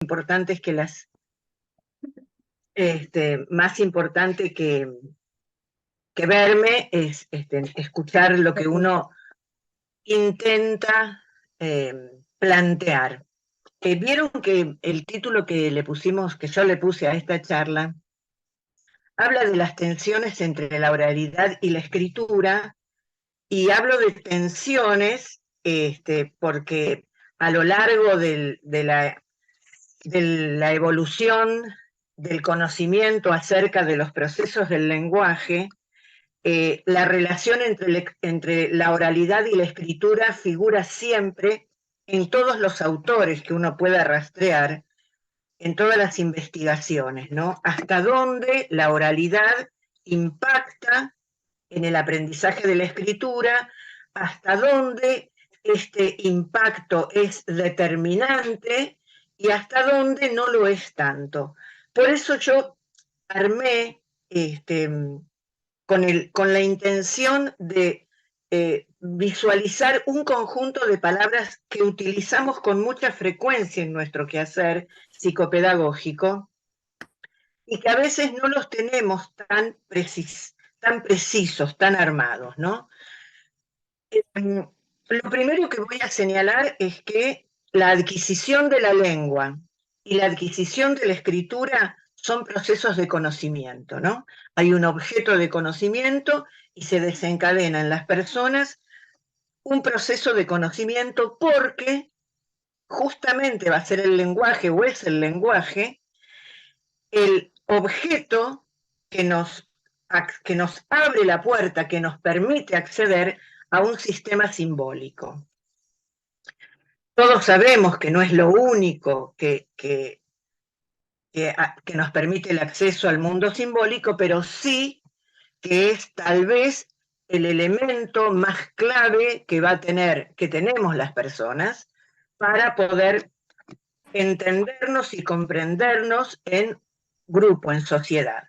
importantes que más importante que verme es escuchar lo que uno intenta plantear. Vieron que el título que le pusimos, que yo le puse a esta charla, habla de las tensiones entre la oralidad y la escritura, y hablo de tensiones porque a lo largo de la evolución del conocimiento acerca de los procesos del lenguaje, la relación entre la oralidad y la escritura figura siempre en todos los autores que uno pueda rastrear, en todas las investigaciones, ¿no? Hasta dónde la oralidad impacta en el aprendizaje de la escritura, hasta dónde este impacto es determinante y hasta dónde no lo es tanto. Por eso yo armé con la intención de visualizar un conjunto de palabras que utilizamos con mucha frecuencia en nuestro quehacer psicopedagógico y que a veces no los tenemos tan precisos, tan armados, ¿no? Lo primero que voy a señalar es que la adquisición de la lengua y la adquisición de la escritura son procesos de conocimiento, ¿no? Hay un objeto de conocimiento y se desencadena en las personas un proceso de conocimiento porque justamente va a ser el lenguaje o es el lenguaje el objeto que nos abre la puerta, que nos permite acceder a un sistema simbólico. Todos sabemos que no es lo único que nos permite el acceso al mundo simbólico, pero sí que es tal vez el elemento más clave que tenemos las personas para poder entendernos y comprendernos en grupo, en sociedad.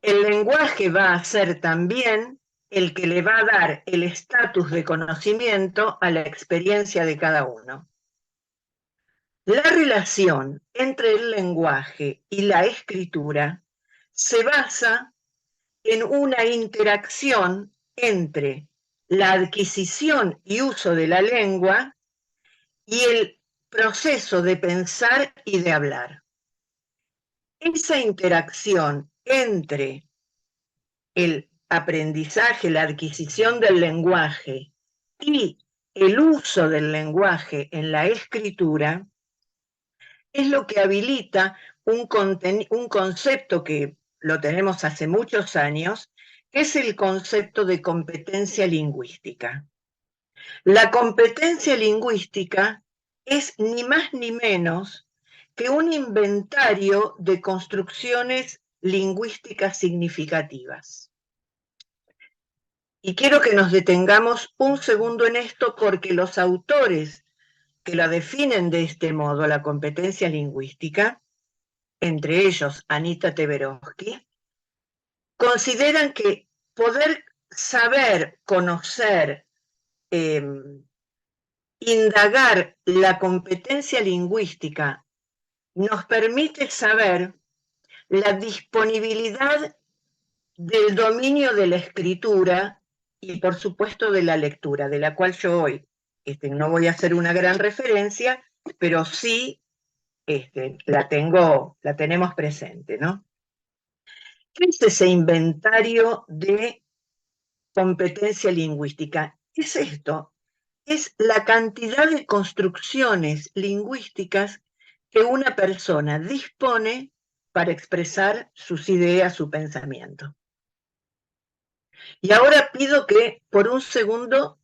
El lenguaje va a ser también el que le va a dar el estatus de conocimiento a la experiencia de cada uno. La relación entre el lenguaje y la escritura se basa en una interacción entre la adquisición y uso de la lengua y el proceso de pensar y de hablar. Esa interacción entre el aprendizaje, la adquisición del lenguaje y el uso del lenguaje en la escritura es lo que habilita un concepto que lo tenemos hace muchos años, que es el concepto de competencia lingüística. La competencia lingüística es ni más ni menos que un inventario de construcciones lingüísticas significativas. Y quiero que nos detengamos un segundo en esto porque los autores que la definen de este modo, la competencia lingüística, entre ellos Anita Teberovsky, consideran que poder saber, conocer, indagar la competencia lingüística nos permite saber la disponibilidad del dominio de la escritura y por supuesto de la lectura, de la cual yo hoy no voy a hacer una gran referencia, pero sí la tenemos presente, ¿no? ¿Qué es ese inventario de competencia lingüística? Es esto, es la cantidad de construcciones lingüísticas que una persona dispone para expresar sus ideas, su pensamiento. Y ahora pido que por un segundo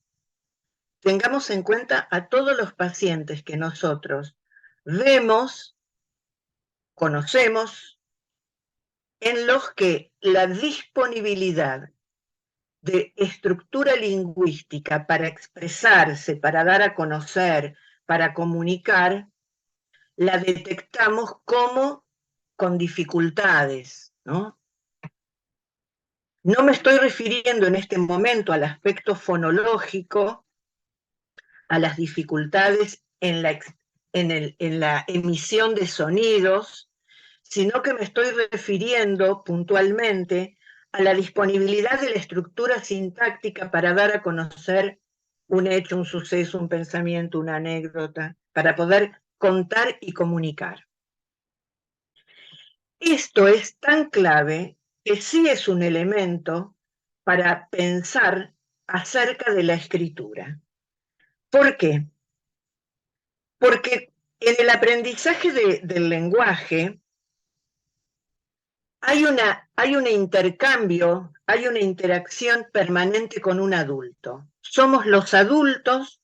tengamos en cuenta a todos los pacientes que nosotros vemos, conocemos, en los que la disponibilidad de estructura lingüística para expresarse, para dar a conocer, para comunicar, la detectamos como con dificultades, ¿no? No me estoy refiriendo en este momento al aspecto fonológico, a las dificultades en en la emisión de sonidos, sino que me estoy refiriendo puntualmente a la disponibilidad de la estructura sintáctica para dar a conocer un hecho, un suceso, un pensamiento, una anécdota, para poder contar y comunicar. Esto es tan clave que sí es un elemento para pensar acerca de la escritura. ¿Por qué? Porque en el aprendizaje del lenguaje hay un intercambio, hay una interacción permanente con un adulto. Somos los adultos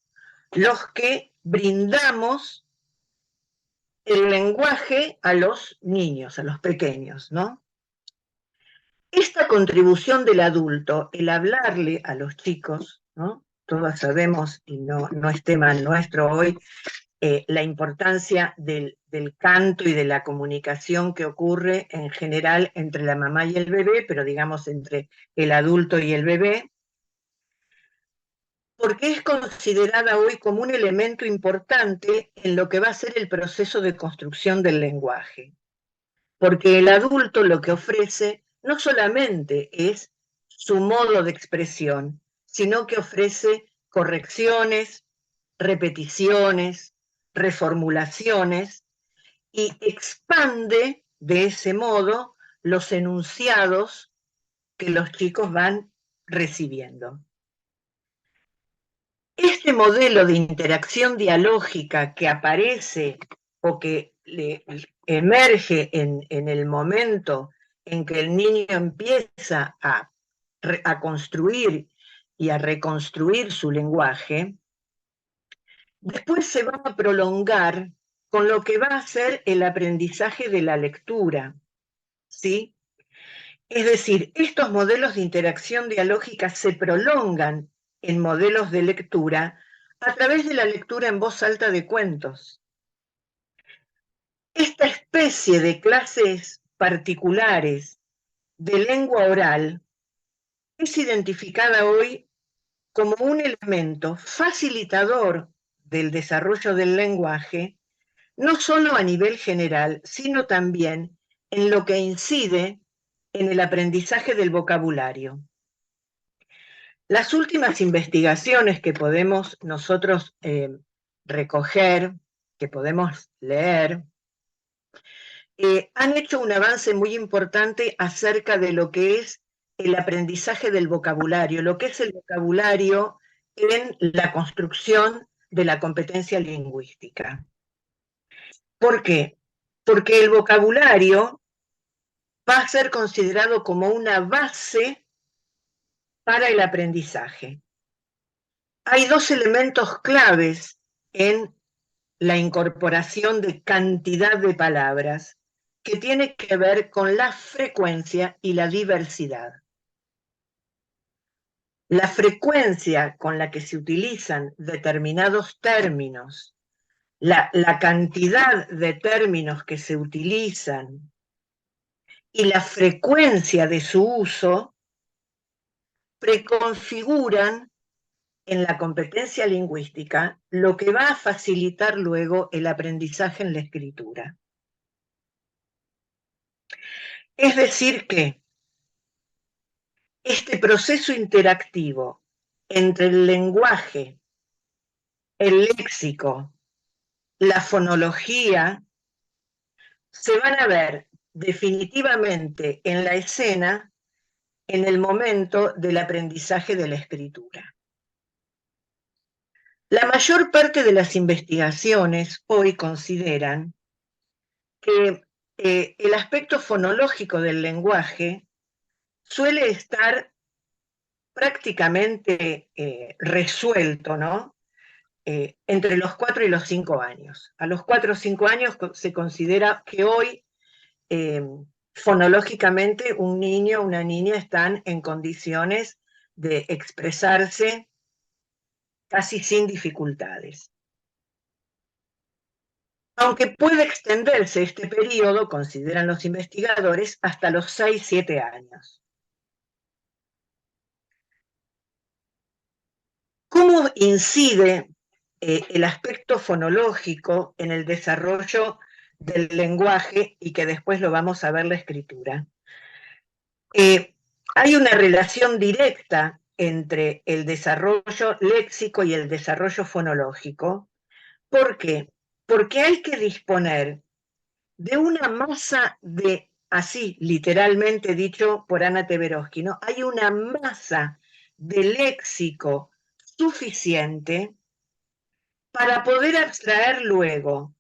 los que brindamos el lenguaje a los niños, a los pequeños, ¿no? Esta contribución del adulto, el hablarle a los chicos, ¿no? Todos sabemos, y no es tema nuestro hoy, la importancia del canto y de la comunicación que ocurre en general entre la mamá y el bebé, pero digamos entre el adulto y el bebé, porque es considerada hoy como un elemento importante en lo que va a ser el proceso de construcción del lenguaje. Porque el adulto lo que ofrece no solamente es su modo de expresión, sino que ofrece correcciones, repeticiones, reformulaciones, y expande de ese modo los enunciados que los chicos van recibiendo. Este modelo de interacción dialógica que aparece o que emerge en el momento en que el niño empieza a construir y a reconstruir su lenguaje, después se va a prolongar con lo que va a ser el aprendizaje de la lectura, ¿sí? Es decir, estos modelos de interacción dialógica se prolongan en modelos de lectura a través de la lectura en voz alta de cuentos. Esta especie de clases particulares de lengua oral es identificada hoy como un elemento facilitador del desarrollo del lenguaje, no solo a nivel general, sino también en lo que incide en el aprendizaje del vocabulario. Las últimas investigaciones que podemos nosotros recoger, que podemos leer, han hecho un avance muy importante acerca de lo que es el aprendizaje del vocabulario, lo que es el vocabulario en la construcción de la competencia lingüística. ¿Por qué? Porque el vocabulario va a ser considerado como una base para el aprendizaje. Hay dos elementos claves en la incorporación de cantidad de palabras que tiene que ver con la frecuencia y la diversidad. La frecuencia con la que se utilizan determinados términos, la cantidad de términos que se utilizan y la frecuencia de su uso preconfiguran en la competencia lingüística lo que va a facilitar luego el aprendizaje en la escritura. Es decir que este proceso interactivo entre el lenguaje, el léxico, la fonología, se van a ver definitivamente en la escena en el momento del aprendizaje de la escritura. La mayor parte de las investigaciones hoy consideran que el aspecto fonológico del lenguaje suele estar prácticamente resuelto, ¿no? Entre los 4 y los 5 años. A los 4 o 5 años se considera que hoy fonológicamente un niño o una niña están en condiciones de expresarse casi sin dificultades. Aunque puede extenderse este periodo, consideran los investigadores, hasta los 6-7 años. ¿Cómo incide el aspecto fonológico en el desarrollo del lenguaje y que después lo vamos a ver la escritura. Hay una relación directa entre el desarrollo léxico y el desarrollo fonológico. ¿Por qué? Porque hay que disponer de una masa de, así literalmente dicho por Ana Teberovsky, ¿no? Hay una masa de léxico suficiente para poder abstraer luego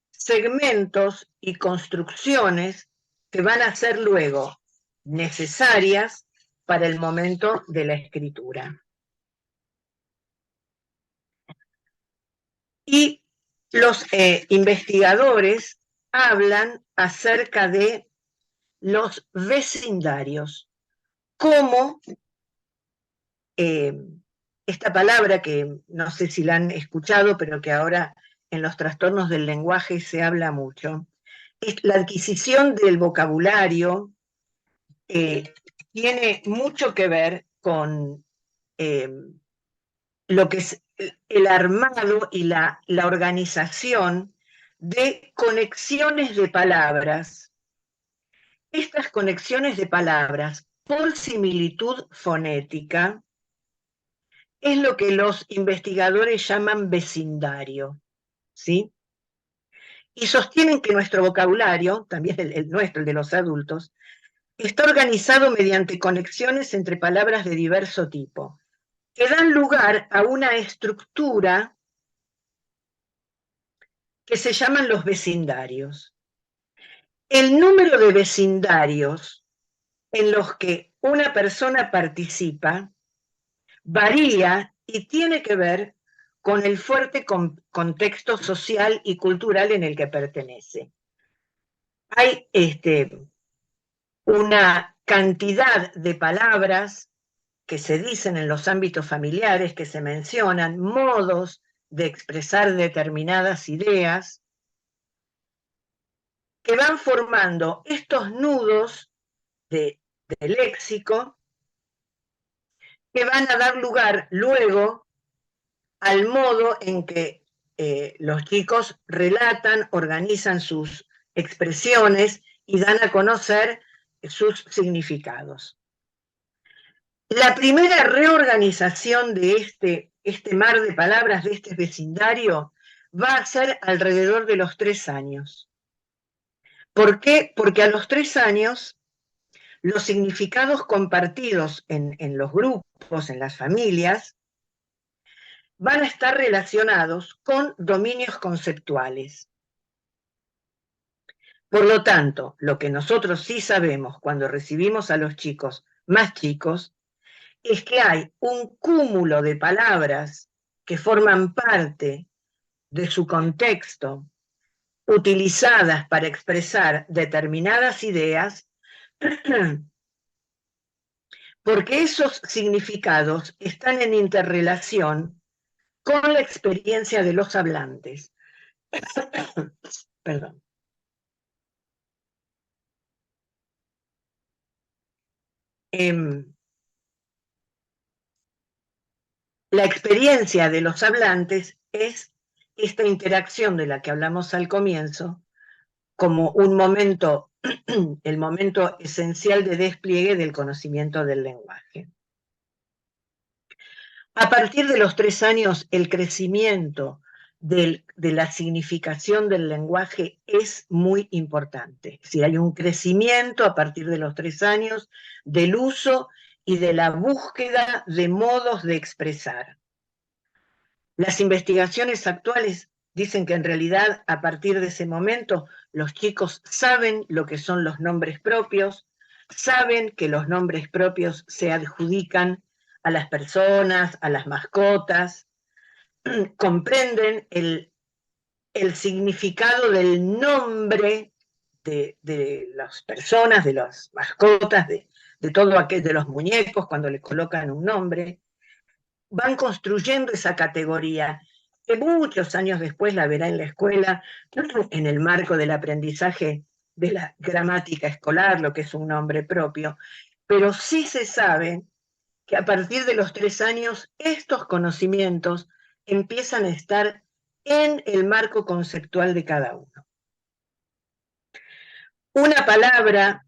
segmentos y construcciones que van a ser luego necesarias para el momento de la escritura. Y los investigadores hablan acerca de los vecindarios, como esta palabra que no sé si la han escuchado, pero que ahora en los trastornos del lenguaje se habla mucho, es la adquisición del vocabulario. Tiene mucho que ver con lo que es el armado y la organización de conexiones de palabras. Estas conexiones de palabras por similitud fonética es lo que los investigadores llaman vecindario, ¿sí? Y sostienen que nuestro vocabulario, también el nuestro, el de los adultos, está organizado mediante conexiones entre palabras de diverso tipo, que dan lugar a una estructura que se llaman los vecindarios. El número de vecindarios en los que una persona participa varía y tiene que ver con el fuerte contexto social y cultural en el que pertenece. Hay una cantidad de palabras que se dicen en los ámbitos familiares, que se mencionan, modos de expresar determinadas ideas, que van formando estos nudos de léxico que van a dar lugar luego al modo en que los chicos relatan, organizan sus expresiones y dan a conocer sus significados. La primera reorganización de este mar de palabras, de este vecindario, va a ser alrededor de los 3 años. ¿Por qué? Porque a los 3 años los significados compartidos en los grupos, en las familias, van a estar relacionados con dominios conceptuales. Por lo tanto, lo que nosotros sí sabemos cuando recibimos a los chicos más chicos es que hay un cúmulo de palabras que forman parte de su contexto, utilizadas para expresar determinadas ideas, porque esos significados están en interrelación con la experiencia de los hablantes. Perdón. La experiencia de los hablantes es esta interacción de la que hablamos al comienzo, como un momento, el momento esencial de despliegue del conocimiento del lenguaje. A partir de los 3 años, el crecimiento de la significación del lenguaje es muy importante. Si hay un crecimiento a partir de los 3 años del uso y de la búsqueda de modos de expresar. Las investigaciones actuales dicen que en realidad a partir de ese momento los chicos saben lo que son los nombres propios, saben que los nombres propios se adjudican a las personas, a las mascotas, comprenden el significado del nombre de las personas, de las mascotas, de todo aquel, de los muñecos cuando les colocan un nombre. Van construyendo esa categoría, que muchos años después la verá en la escuela, en el marco del aprendizaje de la gramática escolar, lo que es un nombre propio, pero sí se sabe que a partir de los 3 años estos conocimientos empiezan a estar en el marco conceptual de cada uno. Una palabra,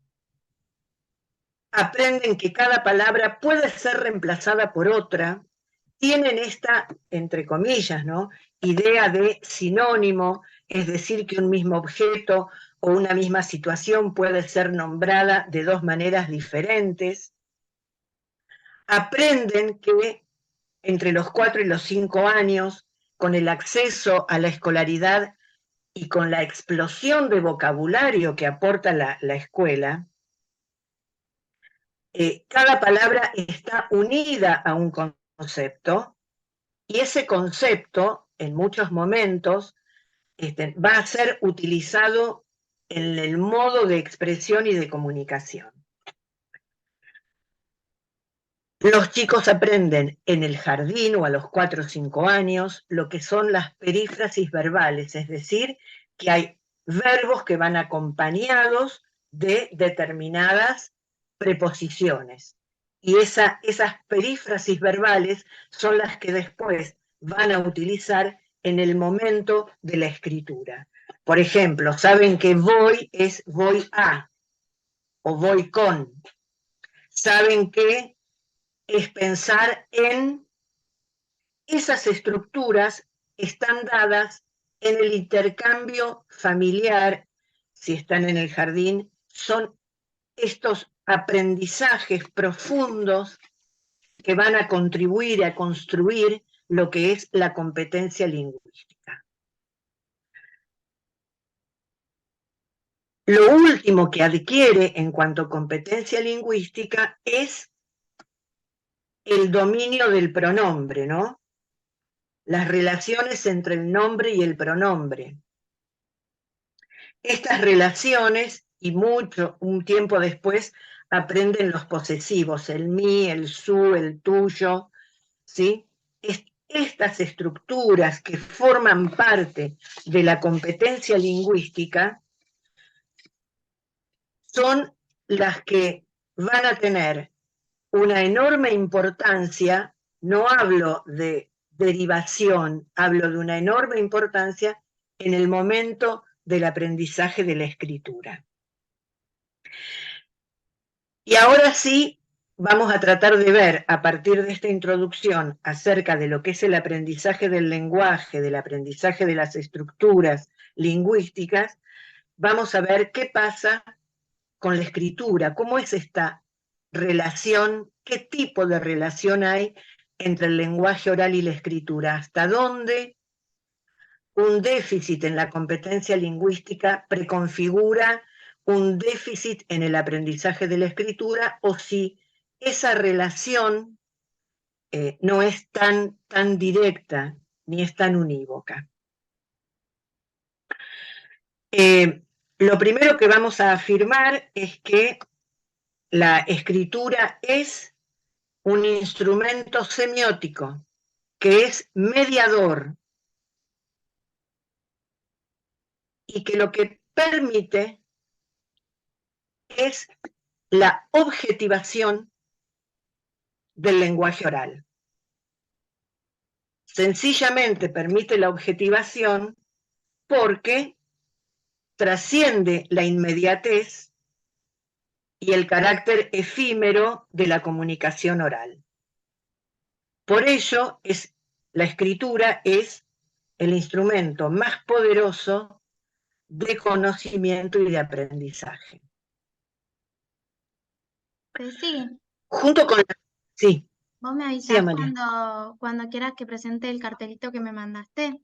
aprenden que cada palabra puede ser reemplazada por otra, tienen esta, entre comillas, ¿no?, idea de sinónimo, es decir, que un mismo objeto o una misma situación puede ser nombrada de dos maneras diferentes. Aprenden que entre los 4 y los 5 años, con el acceso a la escolaridad y con la explosión de vocabulario que aporta la escuela, cada palabra está unida a un concepto, y ese concepto, en muchos momentos, va a ser utilizado en el modo de expresión y de comunicación. Los chicos aprenden en el jardín o a los 4 o 5 años lo que son las perífrasis verbales, es decir, que hay verbos que van acompañados de determinadas preposiciones. Y esas perífrasis verbales son las que después van a utilizar en el momento de la escritura. Por ejemplo, saben que voy es voy a o voy con. Saben que es pensar en. Esas estructuras están dadas en el intercambio familiar, si están en el jardín, son estos aprendizajes profundos que van a contribuir a construir lo que es la competencia lingüística. Lo último que adquiere en cuanto a competencia lingüística es el dominio del pronombre, ¿no? Las relaciones entre el nombre y el pronombre. Estas relaciones, y un tiempo después, aprenden los posesivos, el mí, el su, el tuyo, ¿sí? Estas estructuras que forman parte de la competencia lingüística son las que van a tener una enorme importancia. No hablo de derivación, hablo de una enorme importancia en el momento del aprendizaje de la escritura. Y ahora sí, vamos a tratar de ver, a partir de esta introducción, acerca de lo que es el aprendizaje del lenguaje, del aprendizaje de las estructuras lingüísticas, vamos a ver qué pasa con la escritura, cómo es esta relación, qué tipo de relación hay entre el lenguaje oral y la escritura, hasta dónde un déficit en la competencia lingüística preconfigura un déficit en el aprendizaje de la escritura, o si esa relación no es tan directa ni es tan unívoca. Lo primero que vamos a afirmar es que la escritura es un instrumento semiótico, que es mediador, y que lo que permite es la objetivación del lenguaje oral. Sencillamente permite la objetivación porque trasciende la inmediatez y el carácter efímero de la comunicación oral. Por ello, la escritura es el instrumento más poderoso de conocimiento y de aprendizaje. Sí. Junto con sí. Vos me avisás cuando quieras que presente el cartelito que me mandaste.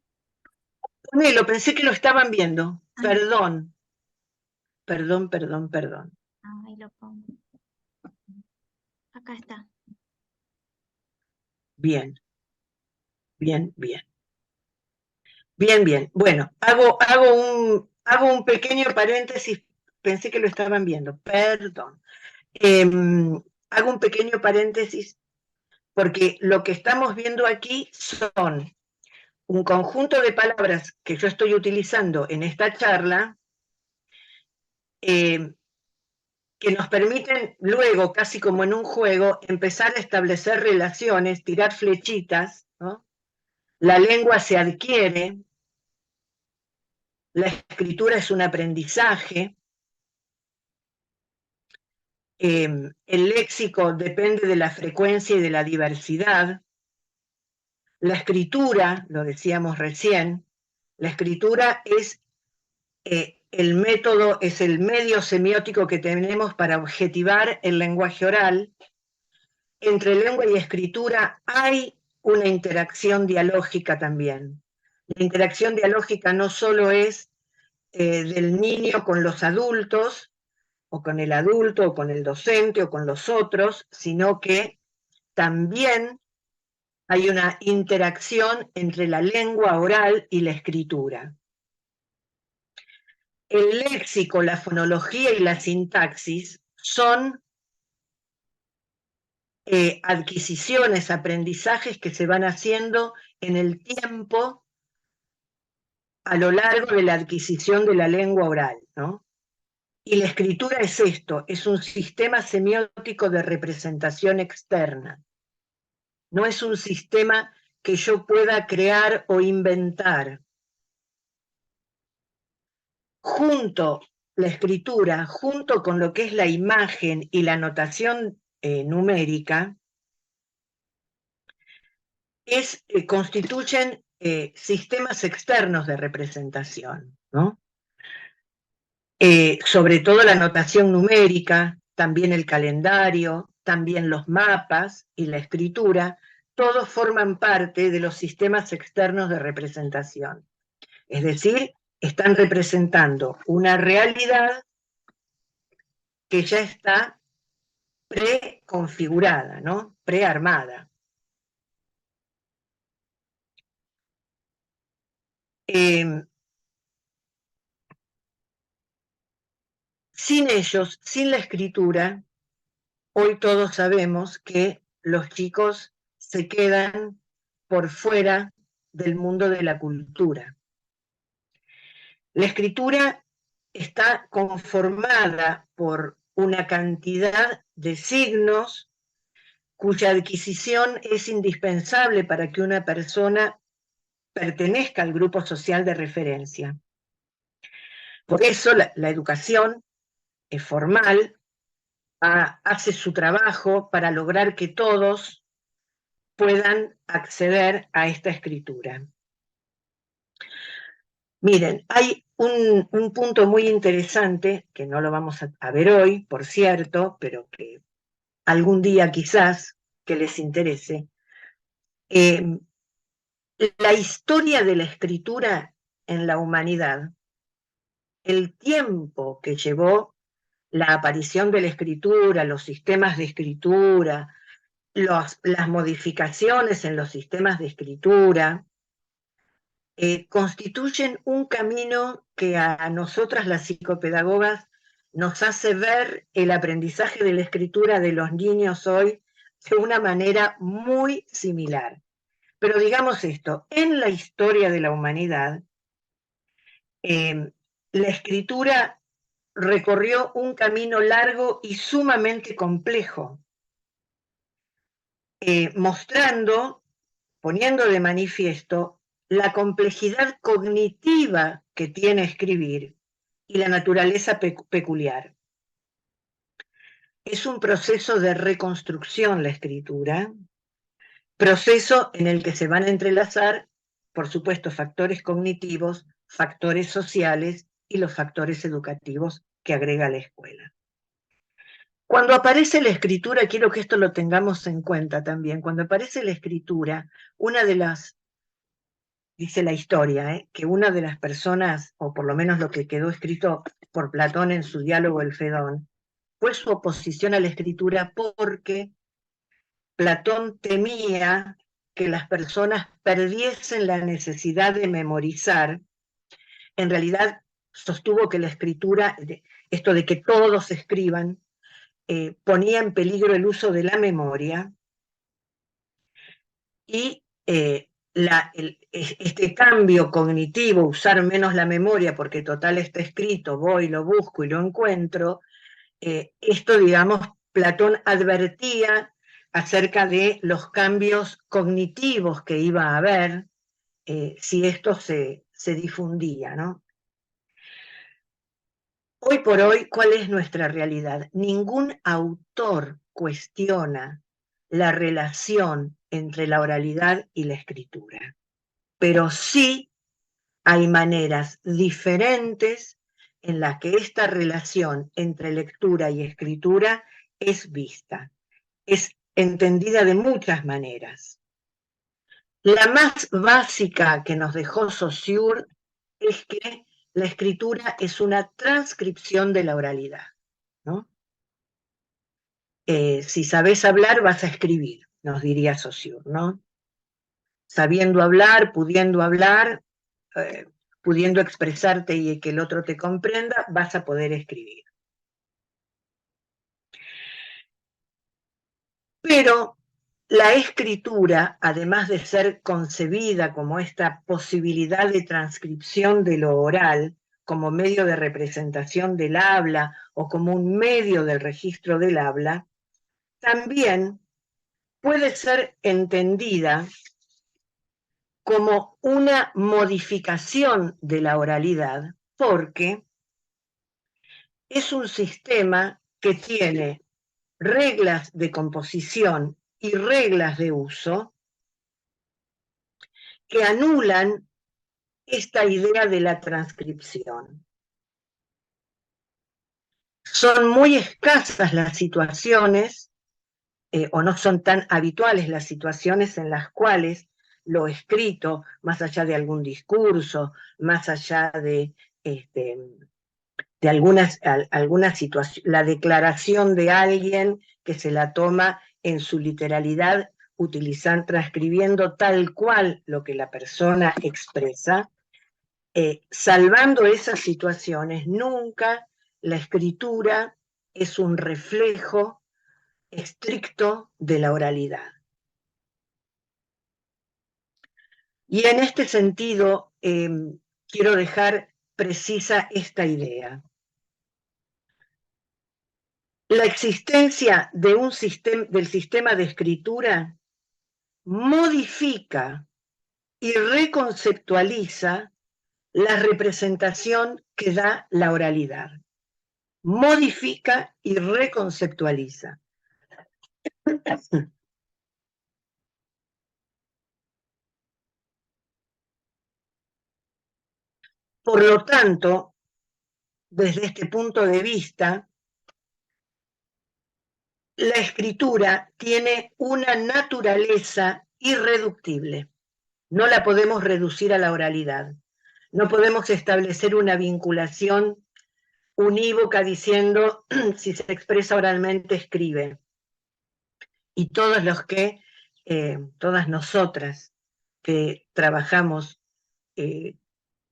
Ponelo, pensé que lo estaban viendo. Perdón. Perdón. Ahí lo pongo. Acá está. Bien. Bueno, hago un pequeño paréntesis. Pensé que lo estaban viendo. Perdón. Hago un pequeño paréntesis porque lo que estamos viendo aquí son un conjunto de palabras que yo estoy utilizando en esta charla, que nos permiten luego, casi como en un juego, empezar a establecer relaciones, tirar flechitas, ¿no?, La lengua se adquiere, la escritura es un aprendizaje, el léxico depende de la frecuencia y de la diversidad. La escritura, lo decíamos recién, la escritura es el método, es el medio semiótico que tenemos para objetivar el lenguaje oral. Entre lengua y escritura hay una interacción dialógica también. La interacción dialógica no solo es del niño con los adultos, o con el adulto, o con el docente, o con los otros, sino que también hay una interacción entre la lengua oral y la escritura. El léxico, la fonología y la sintaxis son adquisiciones, aprendizajes que se van haciendo en el tiempo a lo largo de la adquisición de la lengua oral, ¿no? Y la escritura es esto, es un sistema semiótico de representación externa. No es un sistema que yo pueda crear o inventar. Junto la escritura, junto con lo que es la imagen y la notación numérica, constituyen sistemas externos de representación, ¿no? Sobre todo la notación numérica, también el calendario, también los mapas y la escritura, todos forman parte de los sistemas externos de representación. Es decir, están representando una realidad que ya está preconfigurada, ¿no? Prearmada. Sin ellos, sin la escritura, hoy todos sabemos que los chicos se quedan por fuera del mundo de la cultura. La escritura está conformada por una cantidad de signos cuya adquisición es indispensable para que una persona pertenezca al grupo social de referencia. Por eso la educación es formal, hace su trabajo para lograr que todos puedan acceder a esta escritura. Miren, hay un punto muy interesante, que no lo vamos a ver hoy, por cierto, pero que algún día quizás que les interese. La historia de la escritura en la humanidad, el tiempo que llevó la aparición de la escritura, los sistemas de escritura, las modificaciones en los sistemas de escritura, constituyen un camino que a nosotras las psicopedagogas nos hace ver el aprendizaje de la escritura de los niños hoy de una manera muy similar. Pero digamos esto, en la historia de la humanidad, la escritura recorrió un camino largo y sumamente complejo, mostrando, poniendo de manifiesto la complejidad cognitiva que tiene escribir y la naturaleza peculiar. Es un proceso de reconstrucción la escritura, proceso en el que se van a entrelazar, por supuesto, factores cognitivos, factores sociales y los factores educativos que agrega la escuela. Cuando aparece la escritura, quiero que esto lo tengamos en cuenta también, cuando aparece la escritura, una de las, dice la historia, que una de las personas, o por lo menos lo que quedó escrito por Platón en su diálogo El Fedón, fue su oposición a la escritura porque Platón temía que las personas perdiesen la necesidad de memorizar. En realidad sostuvo que la escritura, esto de que todos escriban, ponía en peligro el uso de la memoria y este cambio cognitivo, usar menos la memoria porque total está escrito, voy, lo busco y lo encuentro, esto, digamos, Platón advertía acerca de los cambios cognitivos que iba a haber si esto se difundía, ¿no? Hoy por hoy, ¿cuál es nuestra realidad? Ningún autor cuestiona la relación entre la oralidad y la escritura, pero sí hay maneras diferentes en las que esta relación entre lectura y escritura es vista, es entendida de muchas maneras. La más básica que nos dejó Saussure es que la escritura es una transcripción de la oralidad, ¿no? Si sabes hablar, vas a escribir, nos diría Saussure, ¿no? Sabiendo hablar, pudiendo expresarte y que el otro te comprenda, vas a poder escribir. Pero la escritura, además de ser concebida como esta posibilidad de transcripción de lo oral, como medio de representación del habla o como un medio del registro del habla, también puede ser entendida como una modificación de la oralidad, porque es un sistema que tiene reglas de composición y reglas de uso que anulan esta idea de la transcripción. Son muy escasas las situaciones, o no son tan habituales las situaciones en las cuales lo escrito, más allá de algún discurso, más allá de alguna situación, la declaración de alguien que se la toma en su literalidad, transcribiendo tal cual lo que la persona expresa, salvando esas situaciones, nunca la escritura es un reflejo estricto de la oralidad. Y en este sentido, quiero dejar precisa esta idea. La existencia de del sistema de escritura modifica y reconceptualiza la representación que da la oralidad. Modifica y reconceptualiza. Por lo tanto, desde este punto de vista, la escritura tiene una naturaleza irreductible. No la podemos reducir a la oralidad. No podemos establecer una vinculación unívoca diciendo si se expresa oralmente, escribe. Y todos los que, todas nosotras que trabajamos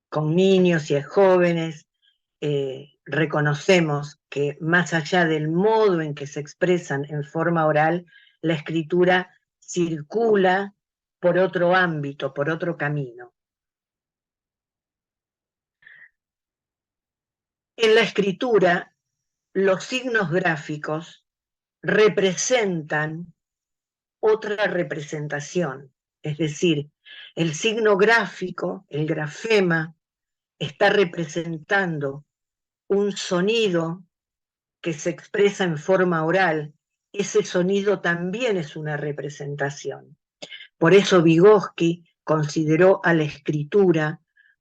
con niños y jóvenes, reconocemos que más allá del modo en que se expresan en forma oral, la escritura circula por otro ámbito, por otro camino. En la escritura, los signos gráficos representan otra representación, es decir, el signo gráfico, el grafema, está representando un sonido que se expresa en forma oral. Ese sonido también es una representación. Por eso Vygotsky consideró a la escritura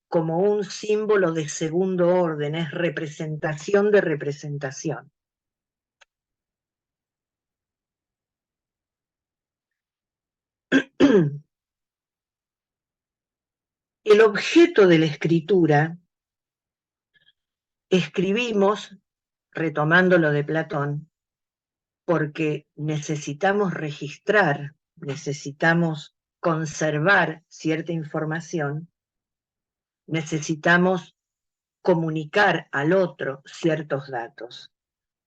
como un símbolo de segundo orden, es representación de representación. El objeto de la escritura, escribimos, retomando lo de Platón, porque necesitamos registrar, necesitamos conservar cierta información, necesitamos comunicar al otro ciertos datos.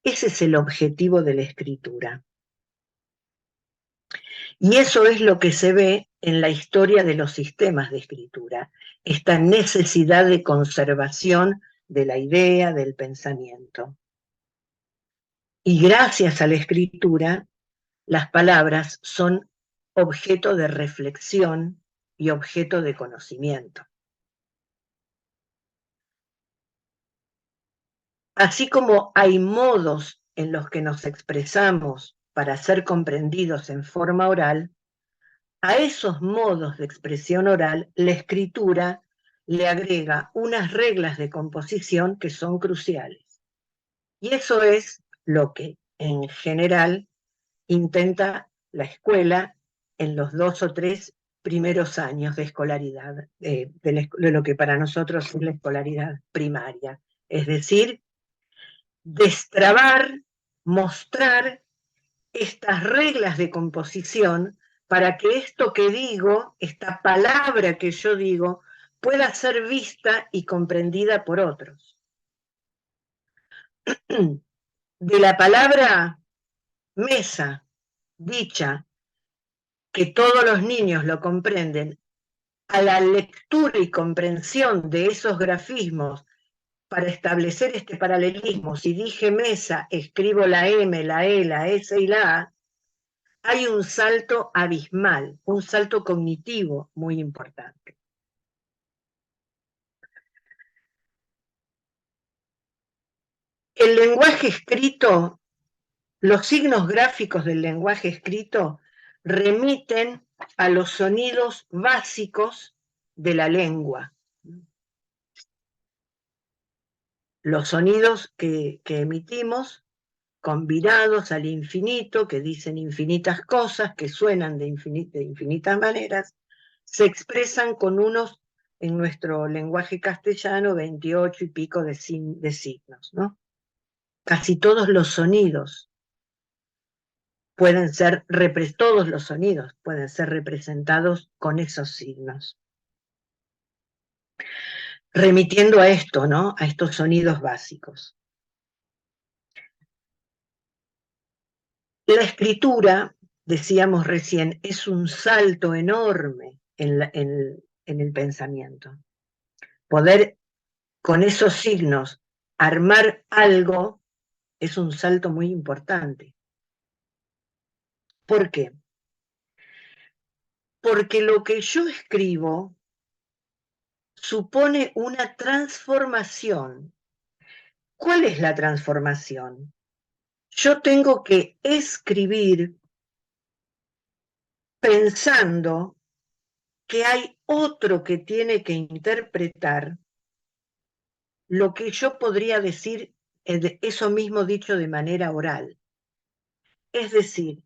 Ese es el objetivo de la escritura. Y eso es lo que se ve en la historia de los sistemas de escritura, esta necesidad de conservación de la idea, del pensamiento. Y gracias a la escritura, las palabras son objeto de reflexión y objeto de conocimiento. Así como hay modos en los que nos expresamos para ser comprendidos en forma oral, a esos modos de expresión oral, la escritura le agrega unas reglas de composición que son cruciales. Y eso es lo que, en general, intenta la escuela en los 2 o 3 primeros años de escolaridad, de lo que para nosotros es la escolaridad primaria. Es decir, destrabar, mostrar estas reglas de composición para que esto que digo, esta palabra que yo digo, pueda ser vista y comprendida por otros. De la palabra mesa, dicha, que todos los niños lo comprenden, a la lectura y comprensión de esos grafismos para establecer este paralelismo, si dije mesa, escribo la M, la E, la S y la A, hay un salto abismal, un salto cognitivo muy importante. El lenguaje escrito, los signos gráficos del lenguaje escrito remiten a los sonidos básicos de la lengua. Los sonidos que emitimos, combinados al infinito, que dicen infinitas cosas, que suenan de infinitas maneras, se expresan con unos, en nuestro lenguaje castellano, 28 y pico de signos, ¿no? Casi todos los sonidos pueden ser, todos los sonidos pueden ser representados con esos signos. Remitiendo a esto, ¿no? A estos sonidos básicos. La escritura, decíamos recién, es un salto enorme en el pensamiento. Poder con esos signos armar algo es un salto muy importante. ¿Por qué? Porque lo que yo escribo supone una transformación. ¿Cuál es la transformación? Yo tengo que escribir pensando que hay otro que tiene que interpretar lo que yo podría decir eso mismo dicho de manera oral. Es decir,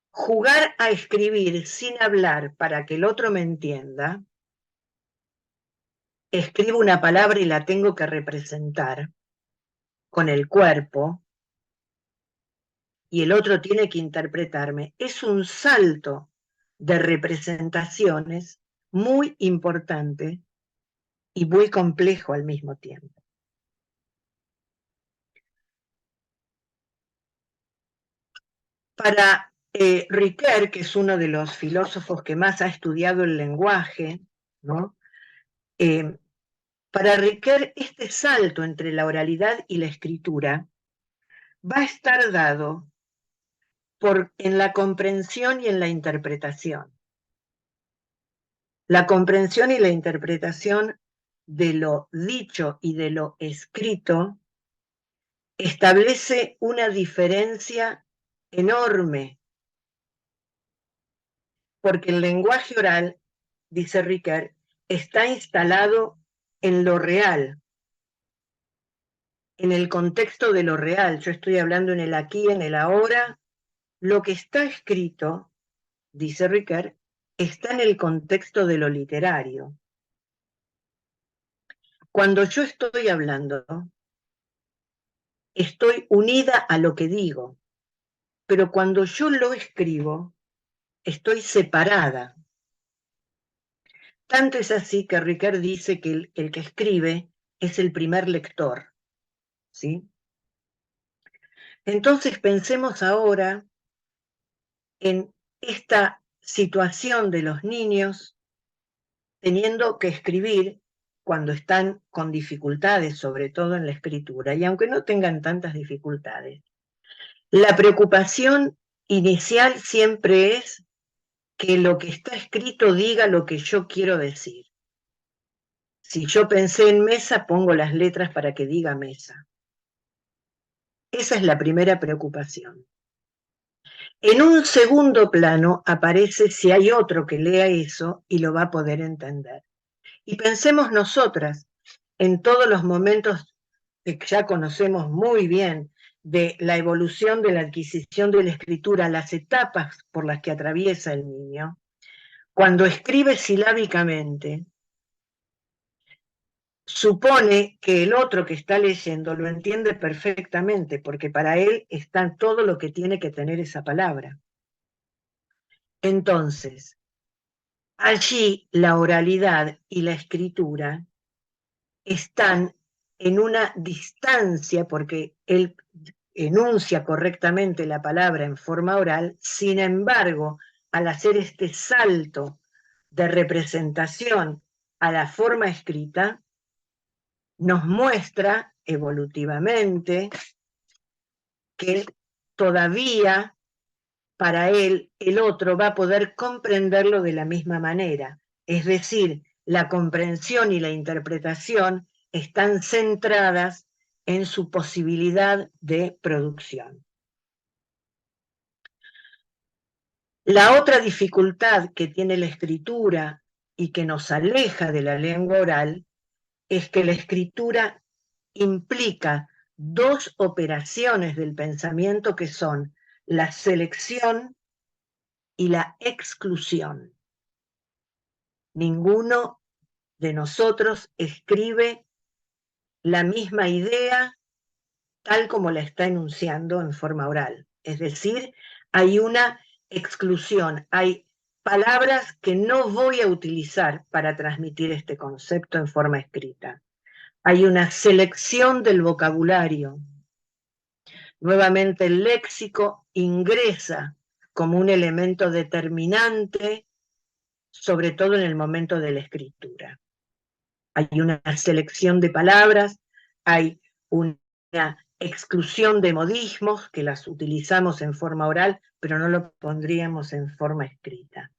jugar a escribir sin hablar para que el otro me entienda, escribo una palabra y la tengo que representar con el cuerpo, y el otro tiene que interpretarme. Es un salto de representaciones muy importante y muy complejo al mismo tiempo. Para Ricoeur, que es uno de los filósofos que más ha estudiado el lenguaje, ¿no? Para Ricoeur, este salto entre la oralidad y la escritura va a estar dado en la comprensión y en la interpretación. La comprensión y la interpretación de lo dicho y de lo escrito establece una diferencia enorme, porque el lenguaje oral, dice Ricoeur, está instalado en lo real, en el contexto de lo real. Yo estoy hablando en el aquí, en el ahora. Lo que está escrito, dice Ricoeur, está en el contexto de lo literario. Cuando yo estoy hablando, estoy unida a lo que digo, pero cuando yo lo escribo, estoy separada. Tanto es así que Ricoeur dice que el que escribe es el primer lector, ¿sí? Entonces pensemos ahora en esta situación de los niños teniendo que escribir cuando están con dificultades, sobre todo en la escritura, y aunque no tengan tantas dificultades. La preocupación inicial siempre es que lo que está escrito diga lo que yo quiero decir. Si yo pensé en mesa, pongo las letras para que diga mesa. Esa es la primera preocupación. En un segundo plano aparece si hay otro que lea eso y lo va a poder entender. Y pensemos nosotras en todos los momentos que ya conocemos muy bien de la evolución de la adquisición de la escritura, las etapas por las que atraviesa el niño. Cuando escribe silábicamente, supone que el otro que está leyendo lo entiende perfectamente, porque para él está todo lo que tiene que tener esa palabra. Entonces, allí la oralidad y la escritura están en una distancia, porque él enuncia correctamente la palabra en forma oral, sin embargo, al hacer este salto de representación a la forma escrita, nos muestra evolutivamente que todavía para él el otro va a poder comprenderlo de la misma manera. Es decir, la comprensión y la interpretación están centradas en su posibilidad de producción. La otra dificultad que tiene la escritura y que nos aleja de la lengua oral es que la escritura implica dos operaciones del pensamiento que son la selección y la exclusión. Ninguno de nosotros escribe la misma idea tal como la está enunciando en forma oral. Es decir, hay una exclusión, hay palabras que no voy a utilizar para transmitir este concepto en forma escrita. Hay una selección del vocabulario. Nuevamente el léxico ingresa como un elemento determinante, sobre todo en el momento de la escritura. Hay una selección de palabras, hay una exclusión de modismos que las utilizamos en forma oral, pero no lo pondríamos en forma escrita.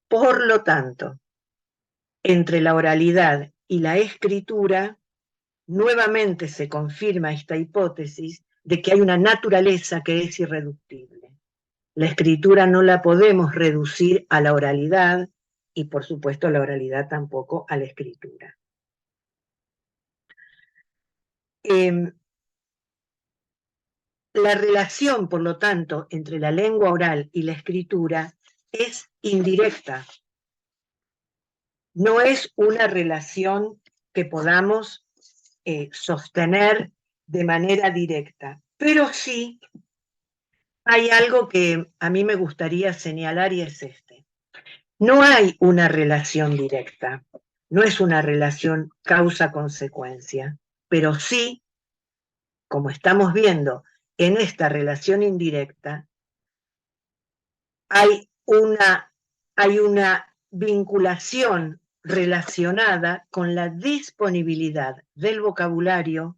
Por lo tanto, entre la oralidad y la escritura, nuevamente se confirma esta hipótesis de que hay una naturaleza que es irreductible. La escritura no la podemos reducir a la oralidad y, por supuesto, la oralidad tampoco a la escritura. La relación, por lo tanto, entre la lengua oral y la escritura es indirecta. No es una relación que podamos sostener de manera directa, pero sí hay algo que a mí me gustaría señalar y es este. No hay una relación directa, no es una relación causa-consecuencia, pero sí, como estamos viendo en esta relación indirecta, hay una vinculación relacionada con la disponibilidad del vocabulario,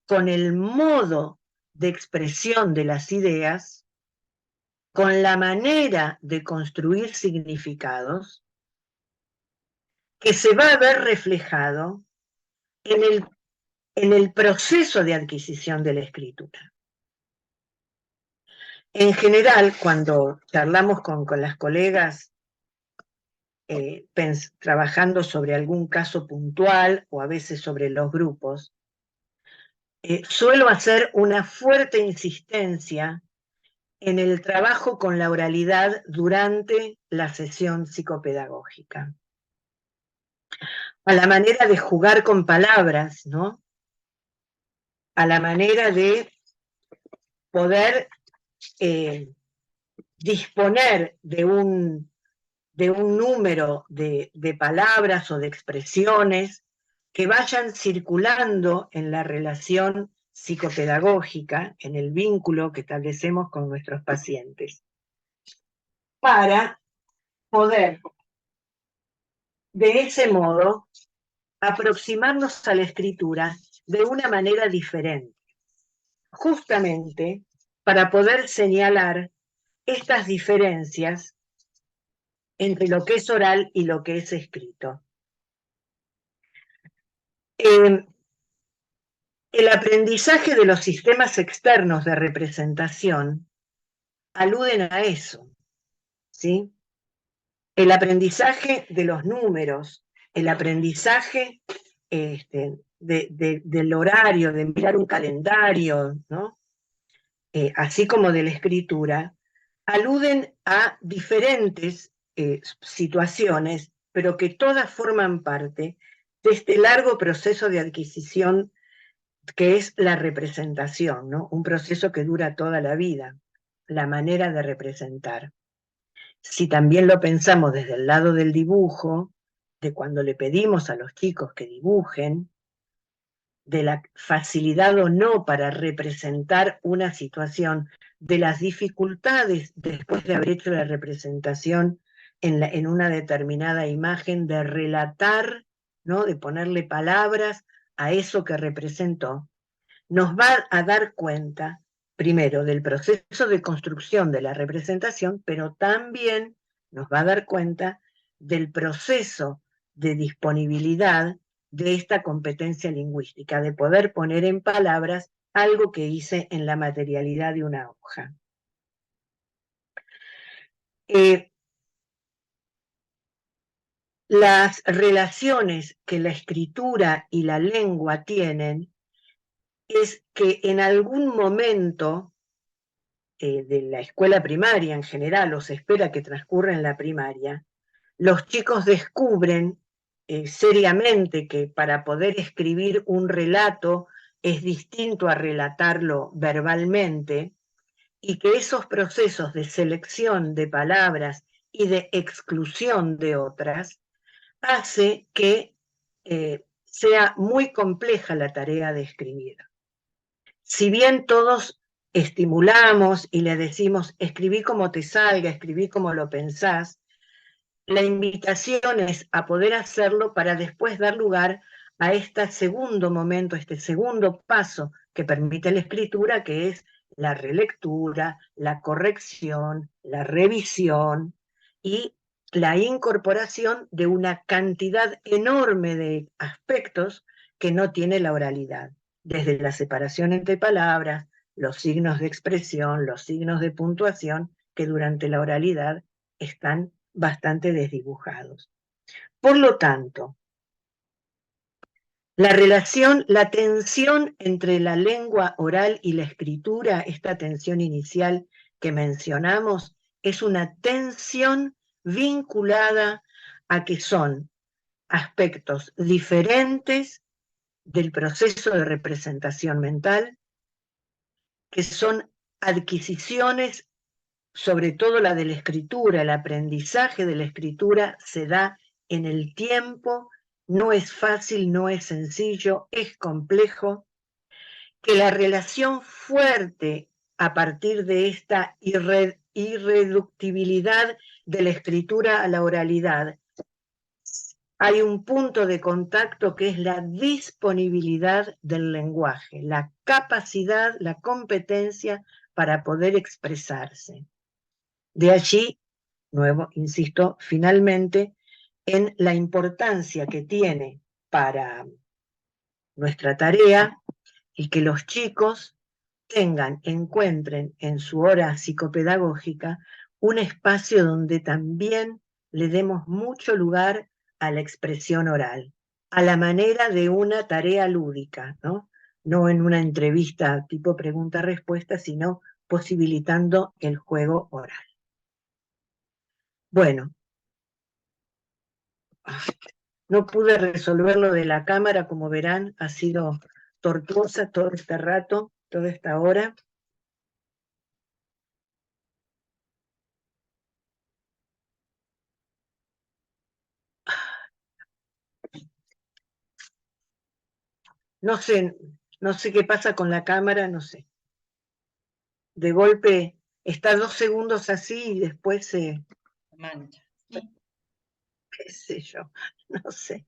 con el modo de expresión de las ideas, con la manera de construir significados, que se va a ver reflejado en el proceso de adquisición de la escritura. En general, cuando charlamos con las colegas trabajando sobre algún caso puntual o a veces sobre los grupos, suelo hacer una fuerte insistencia en el trabajo con la oralidad durante la sesión psicopedagógica. A la manera de jugar con palabras, ¿no? A la manera de poder disponer de un número de palabras o de expresiones que vayan circulando en la relación psicopedagógica, en el vínculo que establecemos con nuestros pacientes, para poder, de ese modo, aproximarnos a la escritura de una manera diferente, justamente para poder señalar estas diferencias entre lo que es oral y lo que es escrito. El aprendizaje de los sistemas externos de representación aluden a eso, ¿sí? El aprendizaje de los números, el aprendizaje del horario, de mirar un calendario, ¿no? Así como de la escritura, aluden a diferentes situaciones, pero que todas forman parte de este largo proceso de adquisición que es la representación, ¿no? Un proceso que dura toda la vida, la manera de representar. Si también lo pensamos desde el lado del dibujo, de cuando le pedimos a los chicos que dibujen, de la facilidad o no para representar una situación, de las dificultades después de haber hecho la representación en una determinada imagen, de relatar, ¿no? De ponerle palabras a eso que representó, nos va a dar cuenta, primero, del proceso de construcción de la representación, pero también nos va a dar cuenta del proceso de disponibilidad de esta competencia lingüística, de poder poner en palabras algo que hice en la materialidad de una hoja. Las relaciones que la escritura y la lengua tienen es que en algún momento de la escuela primaria en general, o se espera que transcurra en la primaria, los chicos descubren seriamente que para poder escribir un relato es distinto a relatarlo verbalmente, y que esos procesos de selección de palabras y de exclusión de otras hace que sea muy compleja la tarea de escribir. Si bien todos estimulamos y le decimos, escribí como te salga, escribí como lo pensás, la invitación es a poder hacerlo para después dar lugar a este segundo momento, este segundo paso que permite la escritura, que es la relectura, la corrección, la revisión y la incorporación de una cantidad enorme de aspectos que no tiene la oralidad, desde la separación entre palabras, los signos de expresión, los signos de puntuación, que durante la oralidad están bastante desdibujados. Por lo tanto, la relación, la tensión entre la lengua oral y la escritura, esta tensión inicial que mencionamos, es una tensión vinculada a que son aspectos diferentes del proceso de representación mental, que son adquisiciones, sobre todo la de la escritura, el aprendizaje de la escritura se da en el tiempo, no es fácil, no es sencillo, es complejo, que la relación fuerte a partir de esta irreductibilidad de la escritura a la oralidad, hay un punto de contacto que es la disponibilidad del lenguaje, la capacidad, la competencia para poder expresarse. De allí, insisto, finalmente, en la importancia que tiene para nuestra tarea y que los chicos encuentren en su hora psicopedagógica un espacio donde también le demos mucho lugar a la expresión oral, a la manera de una tarea lúdica, ¿no? No en una entrevista tipo pregunta-respuesta, sino posibilitando el juego oral. Bueno, no pude resolver lo de la cámara, como verán, ha sido tortuosa todo este rato, toda esta hora. No sé qué pasa con la cámara, no sé. De golpe está 2 segundos así y después se mancha. qué sé yo, no sé.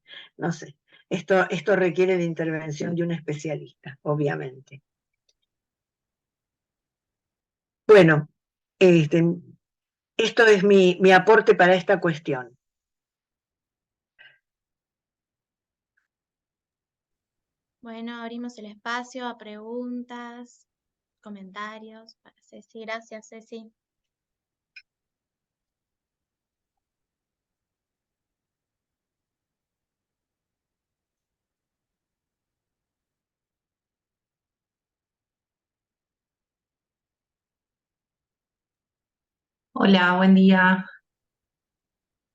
Esto requiere la intervención de un especialista, obviamente. Bueno, Esto es mi aporte para esta cuestión. Bueno, abrimos el espacio a preguntas, comentarios para Ceci. Gracias, Ceci. Hola, buen día.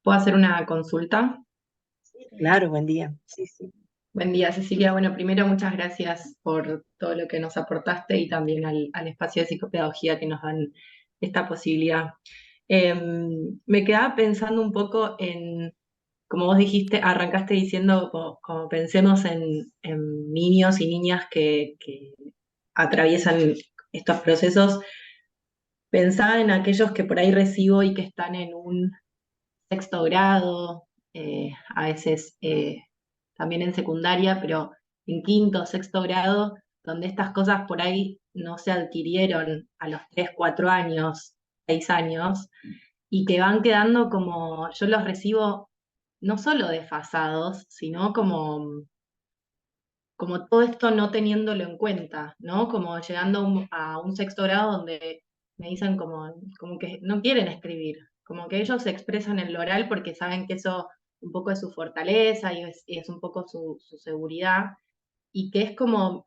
¿Puedo hacer una consulta? Claro, buen día. Sí, sí. Buen día, Cecilia. Bueno, primero muchas gracias por todo lo que nos aportaste y también al espacio de psicopedagogía que nos dan esta posibilidad. Me quedaba pensando un poco en, como vos dijiste, arrancaste diciendo, como pensemos en niños y niñas que atraviesan estos procesos, pensaba en aquellos que por ahí recibo y que están en un sexto grado, a veces también en secundaria, pero en quinto o sexto grado, donde estas cosas por ahí no se adquirieron a los 3 4 años, 6 años, y que van quedando como, yo los recibo no solo desfasados, sino como todo esto no teniéndolo en cuenta, ¿no? Como llegando a un sexto grado donde me dicen como que no quieren escribir, como que ellos se expresan en lo oral porque saben que eso un poco es su fortaleza y es un poco su seguridad, y que es como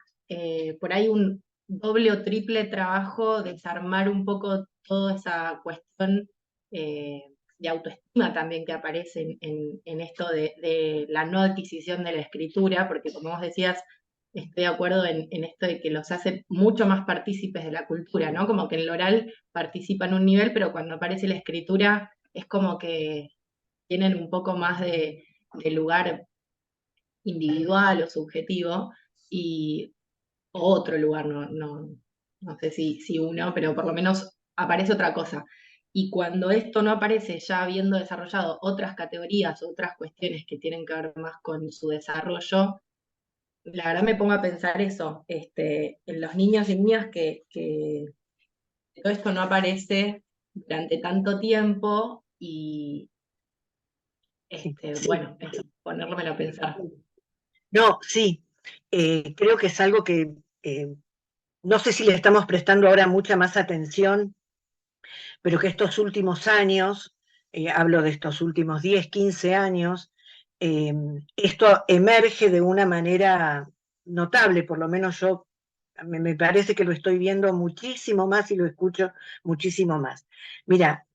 por ahí un doble o triple trabajo desarmar un poco toda esa cuestión eh, de autoestima también que aparece en esto de la no adquisición de la escritura, porque como vos decías, estoy de acuerdo en esto de que los hace mucho más partícipes de la cultura, ¿no? Como que en el oral participan un nivel, pero cuando aparece la escritura es como que tienen un poco más de lugar individual o subjetivo, y o otro lugar, no sé si uno, pero por lo menos aparece otra cosa. Y cuando esto no aparece ya habiendo desarrollado otras categorías, otras cuestiones que tienen que ver más con su desarrollo, la verdad me pongo a pensar eso, en los niños y niñas que todo esto no aparece durante tanto tiempo y, Sí. bueno, eso, ponérmelo a pensar. No, sí. Creo que es algo que no sé si le estamos prestando ahora mucha más atención, pero que estos últimos años, hablo de estos últimos 10, 15 años, esto emerge de una manera notable, por lo menos yo me parece que lo estoy viendo muchísimo más y lo escucho muchísimo más. Mira,